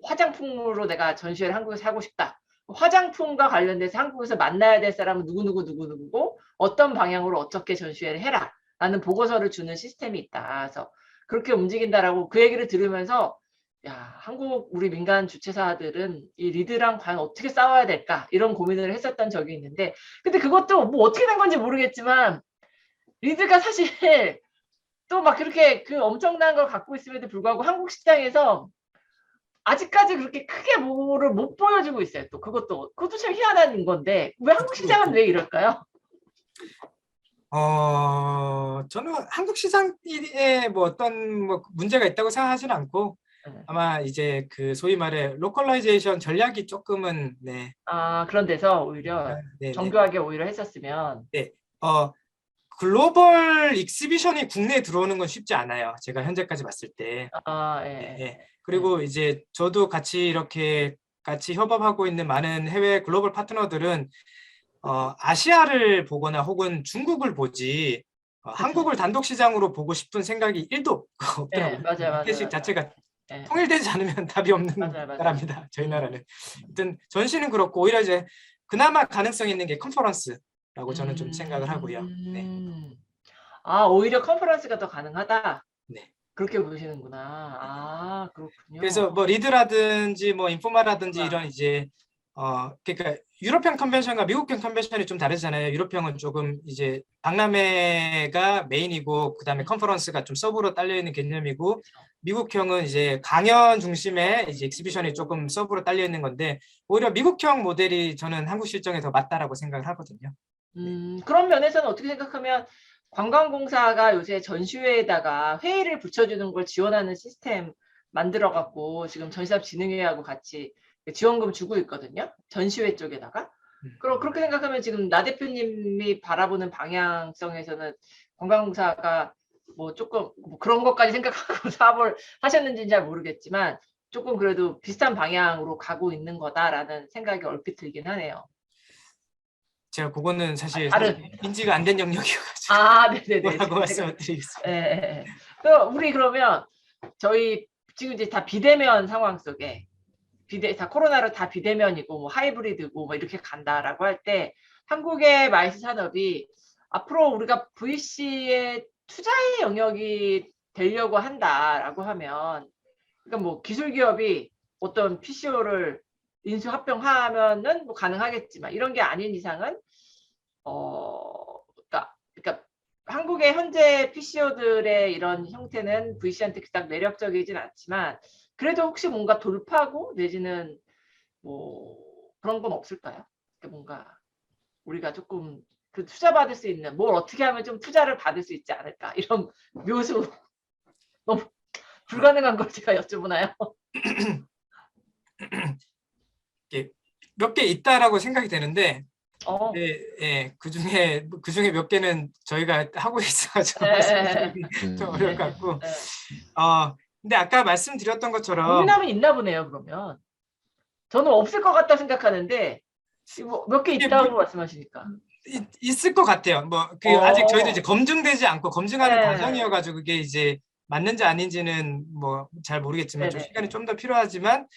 화장품으로 내가 전시회를 한국에서 하고 싶다. 화장품과 관련돼서 한국에서 만나야 될 사람은 누구누구고 어떤 방향으로 어떻게 전시회를 해라 라는 보고서를 주는 시스템이 있다. 그래서 그렇게 움직인다라고 그 얘기를 들으면서, 야, 한국 우리 민간 주최사들은 이 리드랑 과연 어떻게 싸워야 될까 이런 고민을 했었던 적이 있는데, 근데 그것도 뭐 어떻게 된 건지 모르겠지만 리드가 사실 또 막 그렇게 그 엄청난 걸 갖고 있음에도 불구하고 한국 시장에서 아직까지 그렇게 크게 뭐를 못 보여주고 있어요. 또 그것도 참 희한한 건데, 왜 한국 시장은 왜 이럴까요? 저는 한국 시장에 뭐 어떤 뭐 문제가 있다고 생각하지는 않고, 아마 이제 그 소위 말해 로컬라이제이션 전략이 조금은 그런 데서 오히려 정교하게 오히려 했었으면. 글로벌 익스비션이 국내에 들어오는 건 쉽지 않아요. 제가 현재까지 봤을 때. 그리고 이제 저도 같이 이렇게 같이 협업하고 있는 많은 해외 글로벌 파트너들은 아시아를 보거나 혹은 중국을 보지 한국을 단독 시장으로 보고 싶은 생각이 1도 없더라고요. 마켓 자체가 통일되지 않으면 답이 없는 나라입니다. 저희 나라는. 하여튼 전시는 그렇고, 오히려 이제 그나마 가능성 있는 게 컨퍼런스라고 저는 좀 생각을 하고요. 오히려 컨퍼런스가 더 가능하다. 네. 그렇게 보시는구나. 그렇군요. 그래서 뭐 리드라든지 뭐 인포마라든지 이런 이제 그러니까 유럽형 컨벤션과 미국형 컨벤션이 좀 다르잖아요. 유럽형은 조금 이제 박람회가 메인이고 그다음에 컨퍼런스가 좀 서브로 딸려 있는 개념이고 미국형은 이제 강연 중심의 이제 익스비션이 조금 서브로 딸려 있는 건데 오히려 미국형 모델이 저는 한국 실정에 더 맞다라고 생각을 하거든요. 그런 면에서는 어떻게 생각하면 관광공사가 요새 전시회에다가 회의를 붙여주는 걸 지원하는 시스템 만들어갖고 지금 전시산업진흥회하고 같이 지원금 주고 있거든요. 전시회 쪽에다가. 그럼 그렇게 생각하면 지금 나 대표님이 바라보는 방향성에서는 관광공사가 뭐 조금 뭐 그런 것까지 생각하고 사업을 하셨는지는 잘 모르겠지만 조금 그래도 비슷한 방향으로 가고 있는 거다라는 생각이 얼핏 들긴 하네요. 제가 그거는 사실 다른 인지가 안 된 영역이어가지고 네네네. 뭐라고 말씀을 드리겠습니다. 네. 우리 그러면 저희 지금 이제 다 비대면 상황 속에 다 코로나로 다 비대면이고 뭐 하이브리드고 뭐 이렇게 간다라고 할 때 한국의 마이스 산업이 앞으로 우리가 VC의 투자의 영역이 되려고 한다라고 하면 그러니까 뭐 기술 기업이 어떤 PCO를 인수 합병하면은 뭐 가능하겠지만 이런 게 아닌 이상은 그러니까 한국의 현재 PCO들의 이런 형태는 VC한테 그닥 매력적이진 않지만 그래도 혹시 뭔가 돌파구 내지는 뭐 그런 건 없을까요? 그러니까 뭔가 우리가 조금 그 투자 받을 수 있는 뭘 어떻게 하면 좀 투자를 받을 수 있지 않을까 이런 묘수 너무 불가능한 걸 제가 여쭤보나요? 몇 개 있다라고 생각이 되는데 그중에 몇 개는 저희가 하고 있어가지고 좀 어려울 것 같고 근데 아까 말씀드렸던 것처럼 고민하면 있나 보네요. 그러면 저는 없을 것 같다 생각하는데 몇 개 있다고 말씀하시니까 있을 것 같아요. 아직 저희도 이제 검증되지 않고 검증하는 과정이어가지고 그게 이제 맞는지 아닌지는 뭐 잘 모르겠지만 좀 시간이 좀 더 필요하지만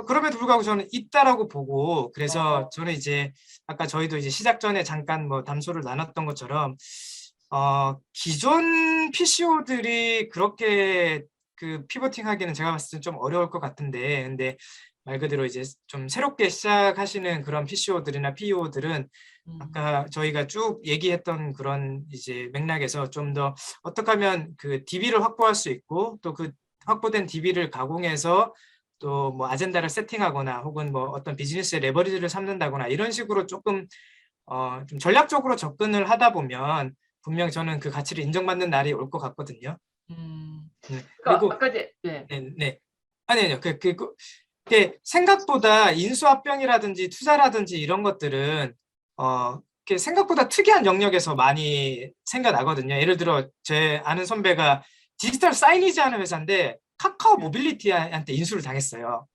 그럼에도 불구하고 저는 있다라고 보고 그래서 저는 이제 아까 저희도 이제 시작 전에 잠깐 뭐 담소를 나눴던 것처럼 기존 PCO들이 그렇게 그 피보팅하기는 제가 봤을 때 좀 어려울 것 같은데 근데 말 그대로 이제 좀 새롭게 시작하시는 그런 PCO들이나 PEO들은 아까 저희가 쭉 얘기했던 그런 이제 맥락에서 좀 더 어떻게 하면 그 DB를 확보할 수 있고 또 그 확보된 DB를 가공해서 또 뭐 아젠다를 세팅하거나 혹은 뭐 어떤 비즈니스의 레버리지를 삼는다거나 이런 식으로 조금 좀 전략적으로 접근을 하다 보면 분명 저는 그 가치를 인정받는 날이 올 것 같거든요. 그리고 아까 이제 아니요 생각보다 인수합병이라든지 투자라든지 이런 것들은 생각보다 특이한 영역에서 많이 생겨나거든요. 예를 들어 제 아는 선배가 디지털 사이니지 하는 회사인데 카카오 모빌리티한테 인수를 당했어요.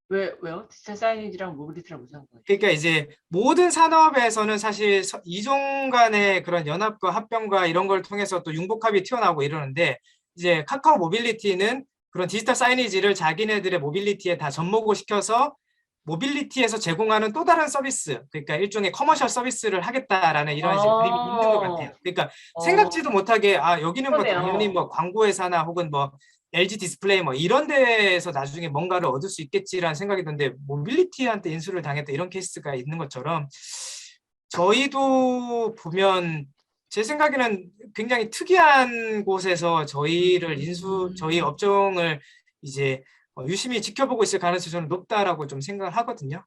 왜요? 디지털 사이니지랑 모빌리티랑 무슨 상관이에요? 그러니까 이제 모든 산업에서는 사실 이종 간의 그런 연합과 합병과 이런 걸 통해서 또 융복합이 튀어나오고 이러는데 이제 카카오 모빌리티는 그런 디지털 사이니지를 자기네들의 모빌리티에 다 접목을 시켜서 모빌리티에서 제공하는 또 다른 서비스, 그러니까 일종의 커머셜 서비스를 하겠다라는 이런 그림이 있는 것 같아요. 그러니까 생각지도 못하게 여기는 뭐 당연히 뭐 광고회사나 혹은 뭐 LG 디스플레이 뭐 이런 데에서 나중에 뭔가를 얻을 수 있겠지라는 생각이 드는데 모빌리티한테 인수를 당했다 이런 케이스가 있는 것처럼 저희도 보면 제 생각에는 굉장히 특이한 곳에서 저희를 저희 업종을 이제 유심히 지켜보고 있을 가능성이 저는 높다라고 좀 생각을 하거든요.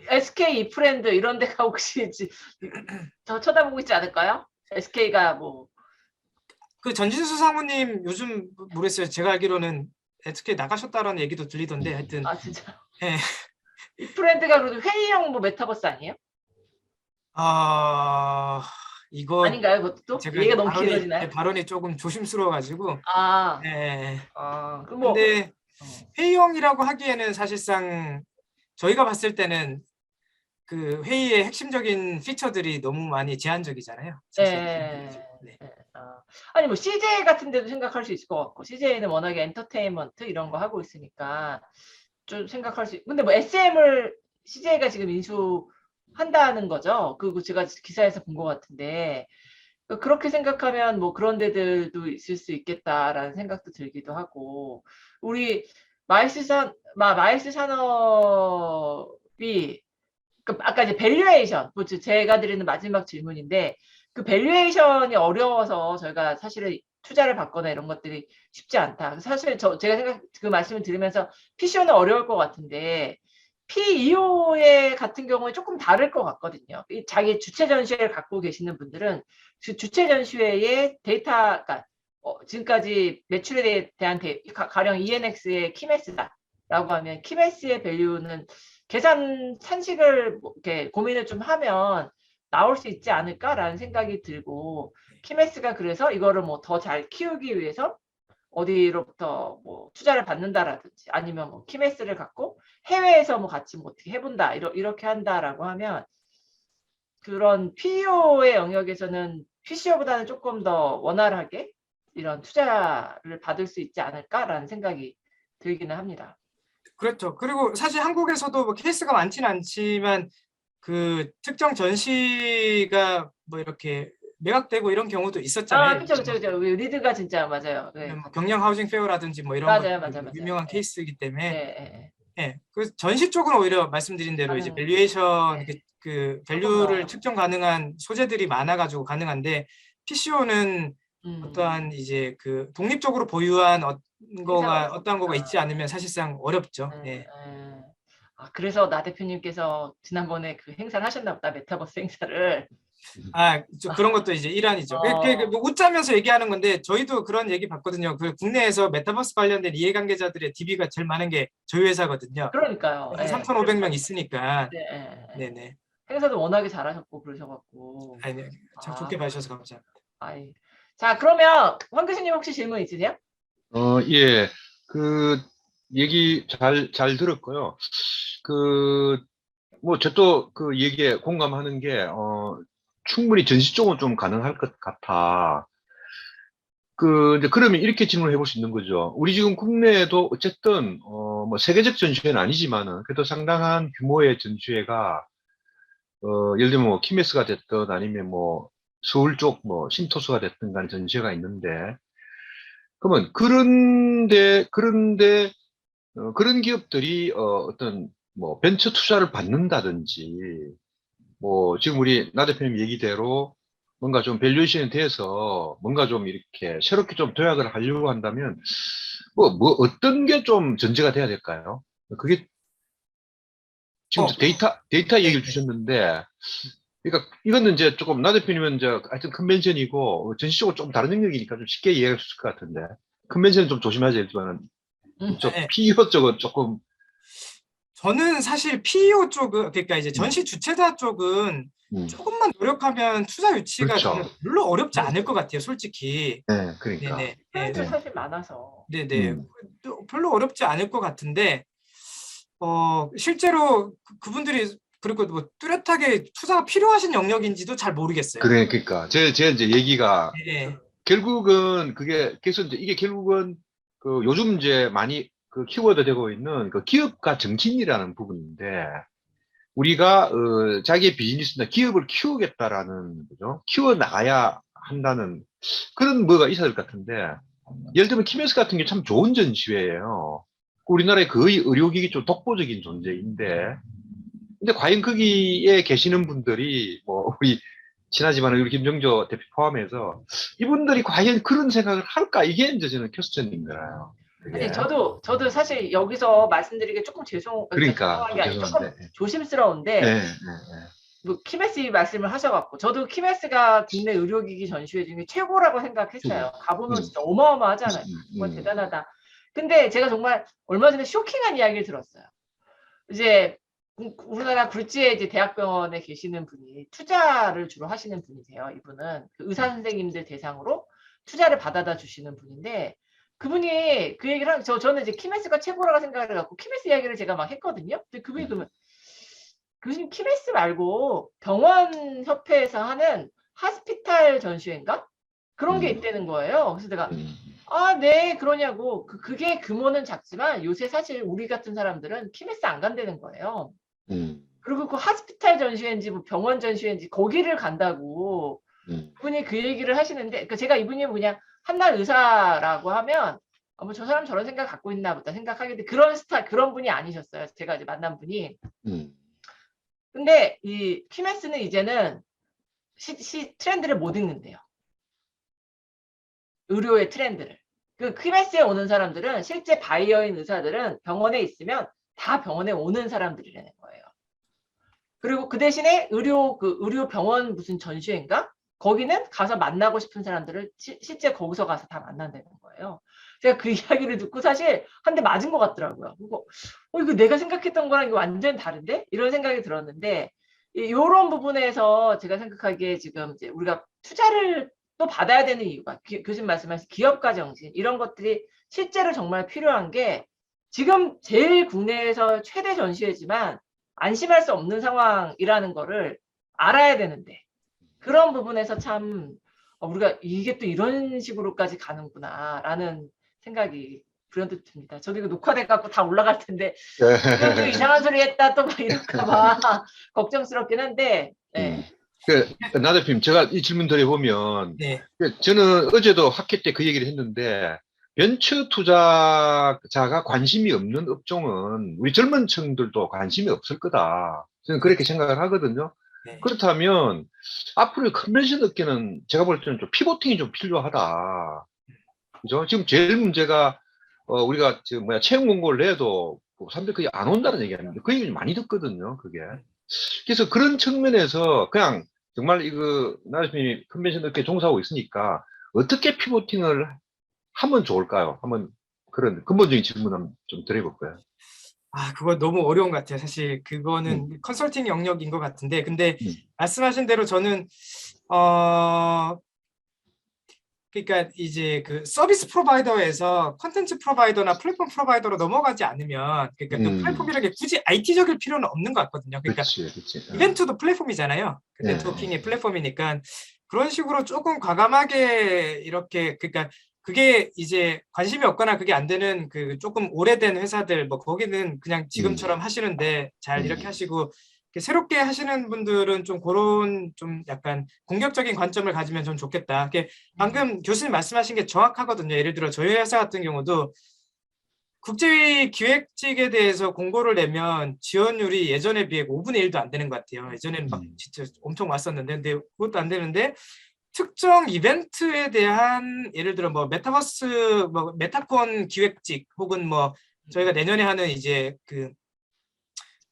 SK 이프랜드 이런 데가 혹시 더 쳐다보고 있지 않을까요? SK가 뭐 그 전진수 사모님 요즘 모르겠어요. 제가 알기로는 SK 나가셨다라는 얘기도 들리던데 하여튼 진짜. 이프랜드가 그래도 회의형 뭐 메타버스 아니에요? 이거 아닌가요? 그것도? 제가 얘기가 너무 길어지나요? 발언이 조금 조심스러워가지고. 그럼 근데 회의형이라고 하기에는 사실상 저희가 봤을 때는 그 회의의 핵심적인 피처들이 너무 많이 제한적이잖아요. 아니 뭐 CJ 같은 데도 생각할 수 있을 것 같고 CJ는 워낙에 엔터테인먼트 이런 거 하고 있으니까 좀 생각할 수 근데 뭐 SM을 CJ가 지금 인수한다는 거죠. 그리고 제가 기사에서 본 것 같은데 그렇게 생각하면 뭐 그런 데들도 있을 수 있겠다라는 생각도 들기도 하고, 우리 마이스 산업이 아까 이제 밸류에이션, 뭐 제가 드리는 마지막 질문인데, 그 밸류에이션이 어려워서 저희가 사실은 투자를 받거나 이런 것들이 쉽지 않다. 사실 제가 그 말씀을 들으면서 PCO는 어려울 것 같은데, PEO의 같은 경우에 조금 다를 것 같거든요. 자기 주체 전시회를 갖고 계시는 분들은 주체 전시회의 데이터, 그러니까 지금까지 매출에 대한 가령 ENX의 키메스다라고 하면 키메스의 밸류는 계산 산식을 이렇게 고민을 좀 하면 나올 수 있지 않을까라는 생각이 들고, 키메스가 그래서 이거를 뭐 더 잘 키우기 위해서 어디로부터 뭐 투자를 받는다라든지 아니면 뭐 키메스를 갖고 해외에서 뭐 같이 뭐 어떻게 해본다 이렇게 한다라고 하면 그런 PEO의 영역에서는 PCO보다는 조금 더 원활하게 이런 투자를 받을 수 있지 않을까라는 생각이 들기는 합니다. 그렇죠. 그리고 사실 한국에서도 뭐 케이스가 많지는 않지만 그 특정 전시가 뭐 이렇게 매각되고 이런 경우도 있었잖아요. 그쵸. 리드가 진짜 맞아요. 네. 뭐 경량 하우징 페어라든지 뭐 이런 맞아요. 유명한 네. 케이스이기 때문에 네. 그 전시 쪽은 오히려 말씀드린 대로 이제 밸류에이션 네. 그 밸류를 측정 가능한 소재들이 많아가지고 가능한데 PCO는 어떠한 이제 그 독립적으로 보유한 어떠한 거가 있지 않으면 사실상 어렵죠. 예. 그래서 나 대표님께서 지난번에 그 행사를 하셨나 보다, 메타버스 행사를. 그런 것도 이제 일환이죠. 뭐 웃자면서 얘기하는 건데 저희도 그런 얘기 봤거든요. 그 국내에서 메타버스 관련된 이해관계자들의 DB가 제일 많은 게 저희 회사거든요. 그러니까요. 한 3,500명 있으니까. 네. 네네. 행사도 워낙에 잘하셨고 그러셔갖고. 아니, 참 좋게 봐주셔서 감사합니다. 자, 그러면 황 교수님 혹시 질문 있으세요? 예. 그 얘기 잘 들었고요. 뭐 저도 그 얘기에 공감하는 게 충분히 전시 쪽은 좀 가능할 것 같아. 이제 그러면 이렇게 질문을 해볼 수 있는 거죠. 우리 지금 국내에도 어쨌든 뭐 세계적 전시회는 아니지만은 그래도 상당한 규모의 전시회가 예를 들면 뭐 키메스가 됐든 아니면 뭐 서울 쪽 뭐 신토수가 됐든 간에 전시회가 있는데, 그러면 그런데 그런 기업들이 어떤 뭐 벤처 투자를 받는다든지, 뭐 지금 우리 나 대표님 얘기대로 뭔가 좀 밸류에이션에 대해서 뭔가 좀 이렇게 새롭게 좀 도약을 하려고 한다면 뭐 어떤 게 좀 전제가 돼야 될까요? 그게 지금 데이터 얘기를 주셨는데, 그러니까 이거는 이제 조금 나 대표님은 이제 하여튼 컨벤션이고 전시적으로 조금 다른 영역이니까 좀 쉽게 이해할 수 있을 것 같은데, 컨벤션은 좀 조심하셔야지만은 이쪽 PEO 쪽은 조금. 저는 사실 PEO 쪽은, 그러니까 이제 전시 주최자 쪽은 조금만 노력하면 투자 유치가 그렇죠. 저는 별로 어렵지 않을 것 같아요, 솔직히. 네, 그러니까. 네네. 사실 많아서. 네네. 별로 어렵지 않을 것 같은데, 실제로 그분들이 그리고 뭐 뚜렷하게 투자가 필요하신 영역인지도 잘 모르겠어요. 그러니까 제 이제 얘기가 결국은 그래서 이제 이게 결국은 그 요즘 이제 많이 그 키워드 되고 있는 그 기업가 정신이라는 부분인데, 우리가 자기의 비즈니스나 기업을 키우겠다라는 거죠. 키워 나가야 한다는 그런 뭐가 있어야 될 것 같은데, 예를 들면 키메스 같은 게 참 좋은 전시회예요. 우리나라의 거의 의료기기 좀 독보적인 존재인데, 근데 과연 거기에 계시는 분들이 뭐 우리 친하지만 우리 김정조 대표 포함해서 이분들이 과연 그런 생각을 할까, 이게 이제 저는 퀘스천인 거예요. 아니, 저도 사실 여기서 말씀드리기 조금 그러니까 죄송한 게 아니라 조금 조심스러운데, 뭐 키메스 말씀을 하셔갖고 저도 키메스가 국내 의료기기 전시회 중에 최고라고 생각했어요. 가보면 진짜 어마어마하잖아요. 정말 대단하다. 근데 제가 정말 얼마 전에 쇼킹한 이야기를 들었어요. 이제 우리나라 굴지에 이제 대학병원에 계시는 분이 투자를 주로 하시는 분이세요. 이분은 그 의사 선생님들 대상으로 투자를 받아다 주시는 분인데, 그분이 그 얘기를 저는 이제 키메스가 최고라고 생각을 해갖고 키메스 이야기를 제가 막 했거든요. 근데 그분이 그러면 교수님 키메스 말고 병원 협회에서 하는 하스피탈 전시회인가? 그런 게 있다는 거예요. 그래서 내가 네, 그러냐고. 그게 규모는 작지만 요새 사실 우리 같은 사람들은 키메스 안 간다는 거예요. 그리고 그 하스피탈 전시회인지 뭐 병원 전시회인지 거기를 간다고 그분이 그 얘기를 하시는데, 제가 이분이 그냥 한날 의사라고 하면 뭐 저 사람 저런 생각 갖고 있나 보다 생각하겠는데 그런 분이 아니셨어요. 제가 이제 만난 분이. 근데 이 키메스는 이제는 트렌드를 못 읽는데요. 의료의 트렌드를. 그 키메스에 오는 사람들은 실제 바이어인 의사들은 병원에 있으면 다 병원에 오는 사람들이라는 거예요. 그리고 그 대신에 의료 병원 무슨 전시회인가? 거기는 가서 만나고 싶은 사람들을 실제 거기서 가서 다 만난다는 거예요. 제가 그 이야기를 듣고 사실 한 대 맞은 것 같더라고요. 그리고 이거 내가 생각했던 거랑 이거 완전 다른데? 이런 생각이 들었는데 이런 부분에서 제가 생각하기에 지금 이제 우리가 투자를 또 받아야 되는 이유가 교수님 말씀하신 기업가 정신 이런 것들이 실제로 정말 필요한 게 지금 제일 국내에서 최대 전시회지만 안심할 수 없는 상황이라는 거를 알아야 되는데 그런 부분에서 참 우리가 이게 또 이런 식으로까지 가는구나라는 생각이 불현듯 듭니다. 저도 이거 녹화돼 갖고 다 올라갈 텐데 또 이상한 소리 했다 또 막 이럴까 봐 걱정스럽긴 한데 나 대표님 제가 이 질문 드려보면 저는 어제도 학회 때 그 얘기를 했는데 벤처 투자자가 관심이 없는 업종은 우리 젊은 층들도 관심이 없을 거다. 저는 그렇게 생각을 하거든요. 그렇다면 앞으로 컨벤션 업계는 제가 볼 때는 좀 피보팅이 좀 필요하다. 그죠? 지금 제일 문제가 우리가 지금 채용 공고를 내도 사람들이 그게 안 온다는 얘기하는데 그 얘기 많이 듣거든요. 그게. 그래서 그런 측면에서 그냥 정말 나르스님이 컨벤션 업계에 종사하고 있으니까 어떻게 피보팅을 하면 좋을까요? 한번 그런 근본적인 질문 한번 좀 드려볼까요? 그거 너무 어려운 것 같아요. 사실 그거는 컨설팅 영역인 것 같은데, 근데 말씀하신 대로 저는 그러니까 이제 그 서비스 프로바이더에서 컨텐츠 프로바이더나 플랫폼 프로바이더로 넘어가지 않으면 그 플랫폼이라는 게 굳이 IT적일 필요는 없는 것 같거든요. 그러니까 그치. 이벤트도 플랫폼이잖아요. 네트워킹의 플랫폼이니까 그런 식으로 조금 과감하게 이렇게 그러니까 그게 이제 관심이 없거나 그게 안 되는 그 조금 오래된 회사들 뭐 거기는 그냥 지금처럼 하시는데 잘 이렇게 하시고 새롭게 하시는 분들은 좀 그런 좀 약간 공격적인 관점을 가지면 좀 좋겠다. 방금 교수님 말씀하신 게 정확하거든요. 예를 들어 저희 회사 같은 경우도 국제회의 기획직에 대해서 공고를 내면 지원율이 예전에 비해 5분의 1도 안 되는 것 같아요. 예전에는 막 진짜 엄청 왔었는데 근데 그것도 안 되는데 특정 이벤트에 대한 예를 들어 뭐 메타버스 뭐 메타콘 기획직 혹은 뭐 저희가 내년에 하는 이제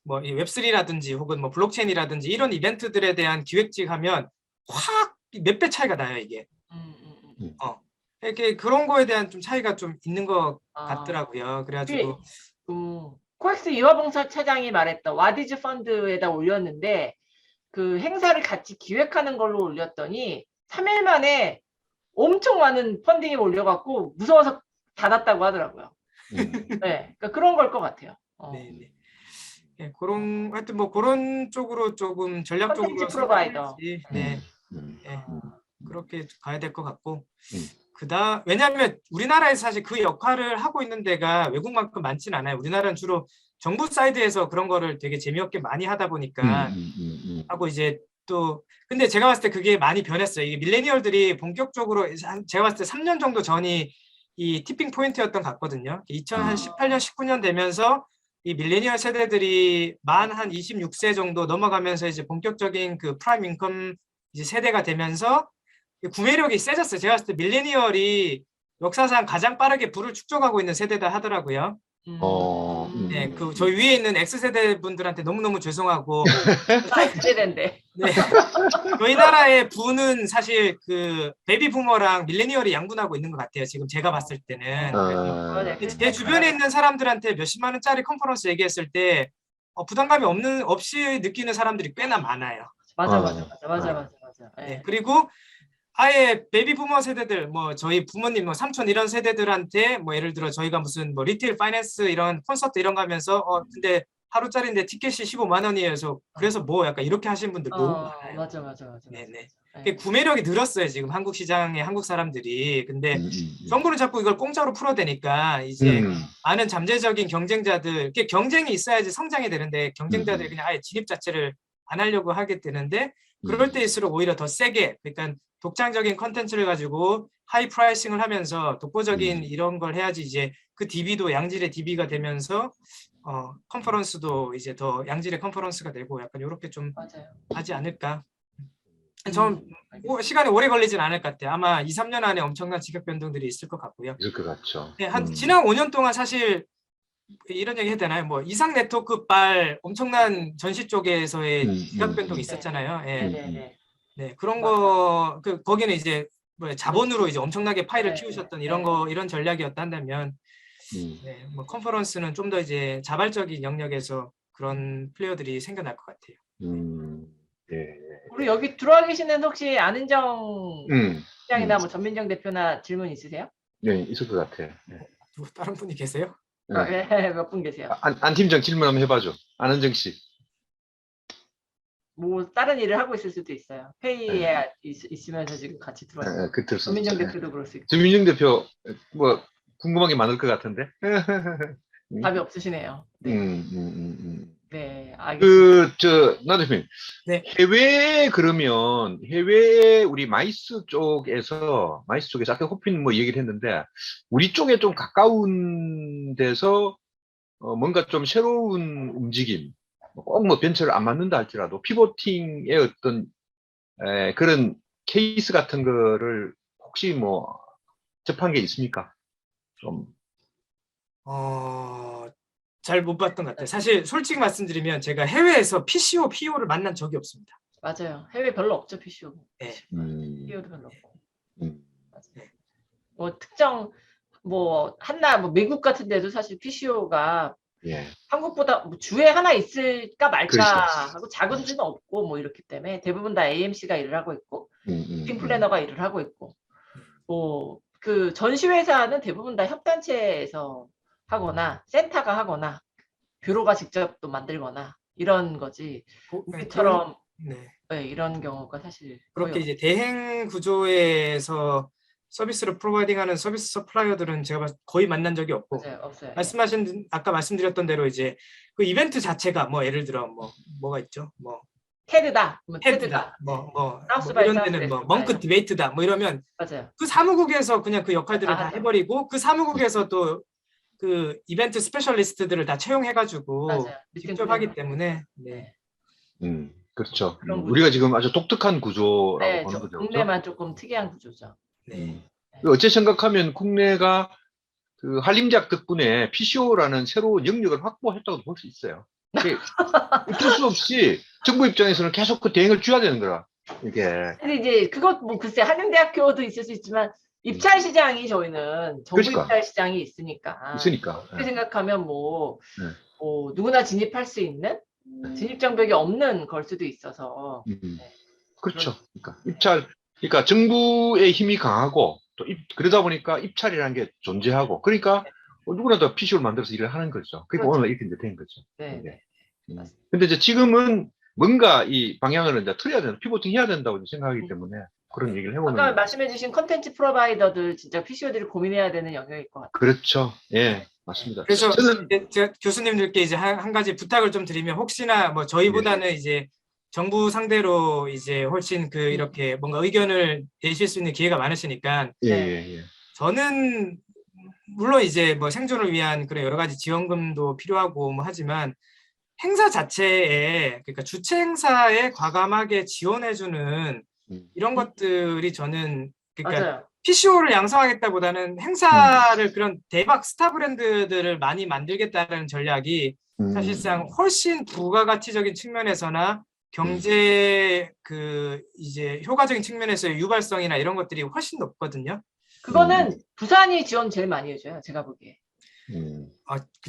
뭐 이 웹3라든지 혹은 뭐 블록체인이라든지 이런 이벤트들에 대한 기획직 하면 확 몇 배 차이가 나요, 이게. 이렇게 그런 거에 대한 좀 차이가 좀 있는 것 같더라고요. 그래가지고 코엑스 이화봉사 차장이 말했던 와디즈 펀드에다 올렸는데 그 행사를 같이 기획하는 걸로 올렸더니 3일 만에 엄청 많은 펀딩이 올려갖고 무서워서 닫았다고 하더라고요. 그러니까 그런 걸 것 같아요. 네네. 그런 하여튼 뭐 그런 쪽으로 조금 전략적으로 컨텐츠 프로바이더. 그렇게 가야 될 것 같고 왜냐하면 우리나라에서 사실 그 역할을 하고 있는 데가 외국만큼 많지는 않아요. 우리나라는 주로 정부 사이드에서 그런 거를 되게 재미없게 많이 하다 보니까 하고 이제 또 근데 제가 봤을 때 그게 많이 변했어요. 이게 밀레니얼들이 본격적으로 제가 봤을 때 3년 정도 전이 이 티핑 포인트였던 것 같거든요. 2018년 19년 되면서 이 밀레니얼 세대들이 만 한 26세 정도 넘어가면서 이제 본격적인 그 프라임 인컴 이제 세대가 되면서 구매력이 세졌어요. 제가 봤을 때 밀레니얼이 역사상 가장 빠르게 부를 축적하고 있는 세대다 하더라고요. 네, 저희 위에 있는 X세대 분들한테 너무너무 죄송하고. X세대인데. 네. 저희 나라의 부는 사실 그 베이비 부머랑 밀레니얼이 양분하고 있는 것 같아요. 지금 제가 봤을 때는. 제 주변에 있는 사람들한테 몇십만 원짜리 컨퍼런스 얘기했을 때 부담감이 없이 느끼는 사람들이 꽤나 많아요. 맞아. 네, 그리고 아예 베이비 부머 세대들 뭐 저희 부모님 뭐 삼촌 이런 세대들한테 뭐 예를 들어 저희가 무슨 뭐 리테일 파이낸스 이런 콘서트 이런 거 하면서 근데 하루짜리인데 티켓이 15만 원이어서 그래서 뭐 약간 이렇게 하시는 분들 너무 많아요. 맞아. 네네. 구매력이 늘었어요 지금 한국 시장에 한국 사람들이. 근데 정부는 자꾸 이걸 공짜로 풀어대니까 이제 많은 잠재적인 경쟁자들 경쟁이 있어야지 성장이 되는데 경쟁자들이 그냥 아예 진입 자체를 안 하려고 하게 되는데 그럴 때일수록 오히려 더 세게, 그러니까 독창적인 컨텐츠를 가지고 하이 프라이싱을 하면서 독보적인 이런 걸 해야지 이제 그 DB도 양질의 DB가 되면서 컨퍼런스도 이제 더 양질의 컨퍼런스가 되고 약간 이렇게 좀 맞아요. 하지 않을까. 전 시간이 오래 걸리진 않을 것 같아요. 아마 2, 3년 안에 엄청난 직역 변동들이 있을 것 같고요. 있을 것 같죠. 네, 지난 5년 동안 사실 이런 얘기 해도 되나요? 뭐 이상 네트워크발 엄청난 전시 쪽에서의 직역 변동이 있었잖아요. 예. 네, 그런 거 거기는 이제 뭐 자본으로 이제 엄청나게 파일을 키우셨던 이런 전략이었다 한다면 네, 뭐 컨퍼런스는 좀 더 이제 자발적인 영역에서 그런 플레이어들이 생겨날 것 같아요. 예. 우리 여기 들어와 계시는 혹시 안은정 시장이나 뭐 전민정 대표나 질문 있으세요? 네, 있을 것 같아요. 네. 다른 분이 계세요? 네, 몇 분 계세요? 안 팀장 질문 한번 해봐줘. 안은정 씨. 뭐 다른 일을 하고 있을 수도 있어요. 회의에 있으면서 지금 같이 들어와요. 전민정 대표도 그럴 수 있고. 전민정 대표 뭐 궁금한 게 많을 것 같은데. 답이 없으시네요. 네. 네, 알겠습니다. 나 대표님. 네. 해외에 우리 마이스 쪽에서 아까 호핀 뭐 얘기를 했는데, 우리 쪽에 좀 가까운 데서 뭔가 좀 새로운 움직임, 꼭 뭐 벤처를 안 맞는다 할지라도 피보팅의 어떤 그런 케이스 같은 거를 혹시 뭐 접한 게 있습니까? 좀. 잘 못 봤던 것 같아요. 사실 솔직히 말씀드리면 제가 해외에서 PCO, PO를 만난 적이 없습니다. 맞아요. 해외 별로 없죠, PCO. 네. PCO도 별로 없고. 맞아요. 뭐 특정 뭐 한나 뭐 미국 같은 데도 사실 PCO가 한국보다 뭐 주에 하나 있을까 말까 하고 작은 주는 없고 뭐 이렇기 때문에 대부분 다 AMC가 일을 하고 있고 팀 플래너가 일을 하고 있고 뭐 그 전시회사는 대부분 다 협단체에서 하거나 센터가 하거나 뷰로가 직접 또 만들거나 이런 거지. 우리처럼 이런 경우가 사실 그렇게 이제 대행 구조에서 서비스를 프로바이딩하는 서비스 서플라이어들은 제가 거의 만난 적이 없고, 없어요. 아까 말씀드렸던 대로 이제 그 이벤트 자체가 뭐 예를 들어 뭐가 있죠? 뭐 테드다, 이런 데는 뭐 멍크 디베이트다 뭐 이러면 맞아요. 그 사무국에서 그냥 그 역할들을 다 해버리고 그 사무국에서 또 그 이벤트 스페셜리스트들을 다 채용해가지고 직접 하기 때문에 그렇죠. 우리가 지금 아주 독특한 구조라고 보는 거죠. 국내만 조금 특이한 구조죠. 어째 생각하면 국내가 그 한림대학 덕분에 PCO라는 새로운 영역을 확보했다고 볼 수 있어요. 어쩔 수 없이 정부 입장에서는 계속 그 대응을 줘야 되는 거라. 이게. 근데 이제 그것 뭐 글쎄 한림대학교도 있을 수 있지만 입찰 시장이 저희는 정부 입찰 시장이 있으니까. 그렇게 생각하면 뭐 누구나 진입할 수 있는 진입 장벽이 없는 걸 수도 있어서. 그렇죠. 그러니까 정부의 힘이 강하고 또 그러다 보니까 입찰이라는 게 존재하고, 그러니까 누구나 다 PCO를 만들어서 일을 하는 거죠. 그러니까 오늘 이렇게 이제 된 거죠. 근데 이제 지금은 뭔가 이 방향을 이제 틀어야 된다, 피보팅 해야 된다고 생각하기 때문에 그런 얘기를 해보는. 아까 말씀해주신 컨텐츠 프로바이더들 진짜 PCO들이 고민해야 되는 영역일 것 같아요. 그렇죠. 예, 맞습니다. 그래서 제가 교수님들께 이제 한 가지 부탁을 좀 드리면, 혹시나 뭐 저희보다는 이제 정부 상대로 이제 훨씬 이렇게 뭔가 의견을 내실 수 있는 기회가 많으시니까, 저는 물론 이제 뭐 생존을 위한 그런 여러 가지 지원금도 필요하고 뭐 하지만, 행사 자체에, 그러니까 주최 행사에 과감하게 지원해주는 이런 것들이 저는, 그러니까 PCO를 양성하겠다보다는 행사를 그런 대박 스타 브랜드들을 많이 만들겠다는 전략이 사실상 훨씬 부가가치적인 측면에서나 경제 이제 효과적인 측면에서의 유발성이나 이런 것들이 훨씬 높거든요. 그거는 부산이 지원 제일 많이 해줘요, 제가 보기에.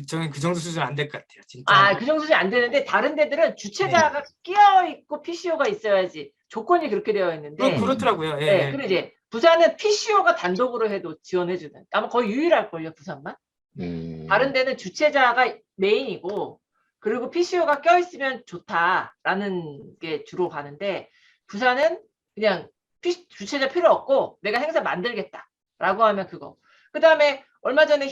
저는 그 정도 수준 안 될 것 같아요, 진짜. 그 정도 수준 안 되는데 다른 데들은 주최자가 끼어 있고 PCO가 있어야지 조건이 그렇게 되어 있는데. 그렇더라고요. 근데 이제 부산은 PCO가 단독으로 해도 지원해주는. 아마 거의 유일할걸요, 부산만. 다른 데는 주최자가 메인이고, 그리고 PCO가 껴있으면 좋다라는 게 주로 가는데, 부산은 그냥 주최자 필요 없고 내가 행사 만들겠다라고 하면 그거. 그 다음에 얼마 전에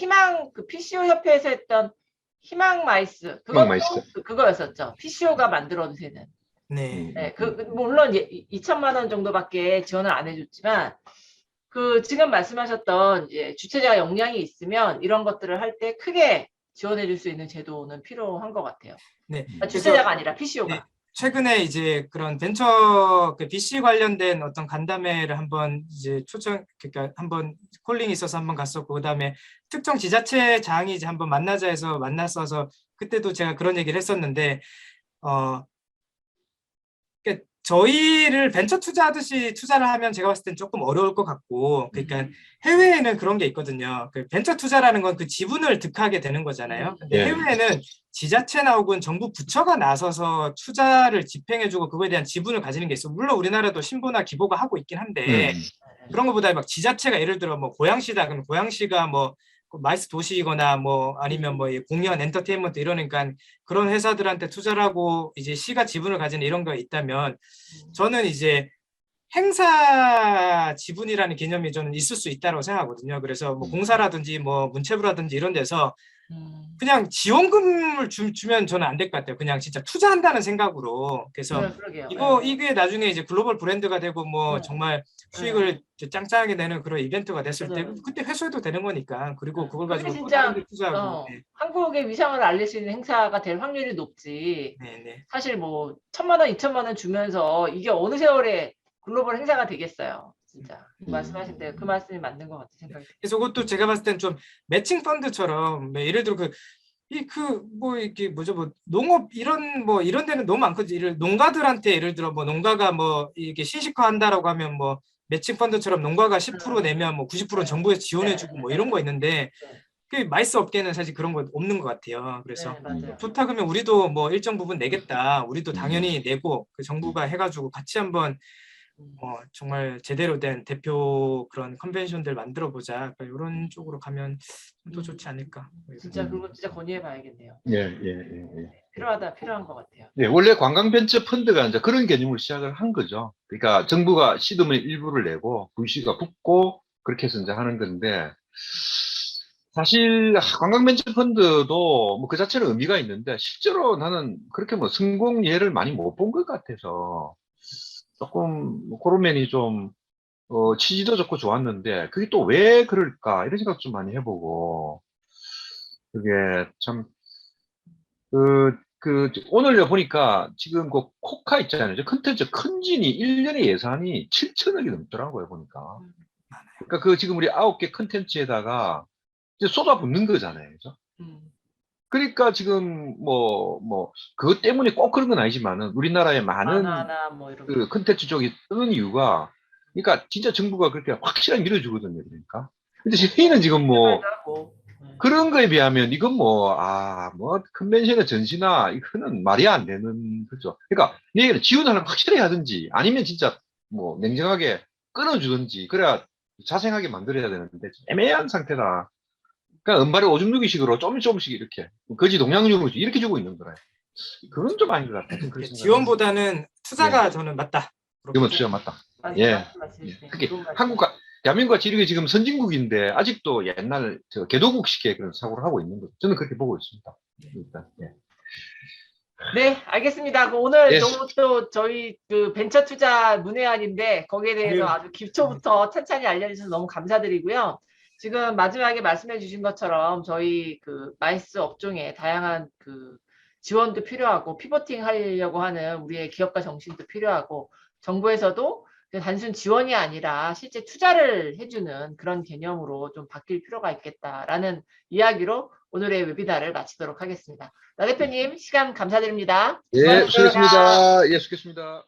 PCO 협회에서 했던 희망 마이스, 그것도 그거였었죠. PCO가 만들어도 되는. 네. 네, 물론 2천만 원 정도밖에 지원을 안 해줬지만 지금 말씀하셨던 이제 주최자가 역량이 있으면 이런 것들을 할 때 크게 지원해줄 수 있는 제도는 필요한 것 같아요. 네. 주최자가 아니라 PCO가. 네. 최근에 이제 그런 벤처 VC 관련된 어떤 간담회를 한번 이제 그러니까 한번 콜링이 있어서 한번 갔었고, 그다음에 특정 지자체장이 이제 한번 만나자 해서 만났어서 그때도 제가 그런 얘기를 했었는데, 그러니까 저희를 벤처 투자하듯이 투자를 하면 제가 봤을 땐 조금 어려울 것 같고, 그러니까 해외에는 그런 게 있거든요. 그 벤처 투자라는 건 그 지분을 득하게 되는 거잖아요. 근데 해외에는 지자체나 혹은 정부 부처가 나서서 투자를 집행해주고 그거에 대한 지분을 가지는 게 있어. 물론 우리나라도 신보나 기보가 하고 있긴 한데 그런 것보다 막 지자체가 예를 들어 뭐 고양시다 그러면 고양시가 뭐 마이스 도시이거나 뭐 아니면 뭐 공연 엔터테인먼트 이러니까 그런 회사들한테 투자를 하고 이제 시가 지분을 가지는 이런 거 있다면, 저는 이제 행사 지분이라는 개념이 저는 있을 수 있다고 생각하거든요. 그래서 뭐 공사라든지 뭐 문체부라든지 이런 데서 그냥 지원금을 주면 저는 안 될 것 같아요. 그냥 진짜 투자한다는 생각으로. 그래서 이게 나중에 이제 글로벌 브랜드가 되고 뭐 정말 수익을 짱짱하게 내는 그런 이벤트가 됐을 때 그때 회수해도 되는 거니까. 그리고 그걸 가지고 또 다른 데 투자하고. 한국의 위상을 알릴 수 있는 행사가 될 확률이 높지. 네네. 사실 뭐 1,000만 원, 2,000만 원 주면서 이게 어느 세월에 글로벌 행사가 되겠어요. 진짜 말씀하신 대로 그 말씀이 맞는 것 같은 생각이 듭니다. 그래서 그것도 제가 봤을 땐 좀 매칭 펀드처럼, 예를 들어 뭐 이게 뭐죠, 뭐 농업 이런 데는 너무 많거든요. 농가들한테 예를 들어 뭐 농가가 뭐 이게 신식화한다라고 하면 뭐 매칭 펀드처럼 농가가 10% 내면 뭐 90%는 정부에서 지원해주고 뭐 이런 거 있는데, 그 마이스 업계는 사실 그런 거 없는 것 같아요. 그래서 좋다 그러면 우리도 뭐 일정 부분 내겠다. 우리도 당연히 내고 그 정부가 해가지고 같이 한번 정말 제대로 된 대표 그런 컨벤션들 만들어 보자. 이런 쪽으로 가면 더 좋지 않을까. 진짜 그거 진짜 건의해 봐야겠네요. 필요한 것 같아요. 네, 원래 관광벤처 펀드가 이제 그런 개념으로 시작을 한 거죠. 그러니까 정부가 시드머니 일부를 내고 VC가 붙고 그렇게 해서 이제 하는 건데, 사실 관광벤처 펀드도 뭐 그 자체는 의미가 있는데 실제로 나는 그렇게 뭐 성공 예를 많이 못 본 것 같아서 조금 그런 면이 좀 취지도 좋고 좋았는데, 그게 또 왜 그럴까 이런 생각 좀 많이 해보고, 그게 참 오늘 보니까 지금 그 코카 있잖아요. 컨텐츠 큰진이 1년의 예산이 7천억이 넘더라고요, 보니까. 그러니까 지금 우리 9개 컨텐츠에다가 이제 쏟아붓는 거잖아요. 그죠? 그러니까 지금 그것 때문에 꼭 그런 건 아니지만은 우리나라에 많은 그 컨텐츠 쪽이 뜨는 이유가, 그러니까 진짜 정부가 그렇게 확실하게 밀어주거든요. 그러니까. 근데 저희는 지금 뭐 그런 거에 비하면 이건 컨벤션의 전시나 이거는 말이 안 되는 거죠. 그러니까 얘기는 지원하는 확실하게 하든지 아니면 진짜 뭐 냉정하게 끊어주든지 그래야 자생하게 만들어야 되는데 애매한 상태다. 그러니까 은발의 오줌 누기식으로 조금씩 이렇게 거지 동양육으로 이렇게 주고 있는 거라요. 그건 좀 아닌 것 같아요. 지원보다는 투자가 저는 맞다. 그러면 투자 맞다. 특히 대한민국과 지리가 지금 선진국인데 아직도 옛날 개도국식의 그런 사고를 하고 있는 거죠. 저는 그렇게 보고 있습니다. 일단, 네, 알겠습니다. 오늘 너무 또 저희 벤처 투자 문외한인데 거기에 대해서 아주 기초부터 찬찬히 알려주셔서 너무 감사드리고요. 지금 마지막에 말씀해 주신 것처럼 저희 마이스 업종에 다양한 지원도 필요하고 피보팅 하려고 하는 우리의 기업가 정신도 필요하고, 정부에서도 단순 지원이 아니라 실제 투자를 해주는 그런 개념으로 좀 바뀔 필요가 있겠다라는 이야기로 오늘의 웨비나를 마치도록 하겠습니다. 나 대표님 시간 감사드립니다. 수고하셨습니다. 수고하셨습니다. 수고하셨습니다.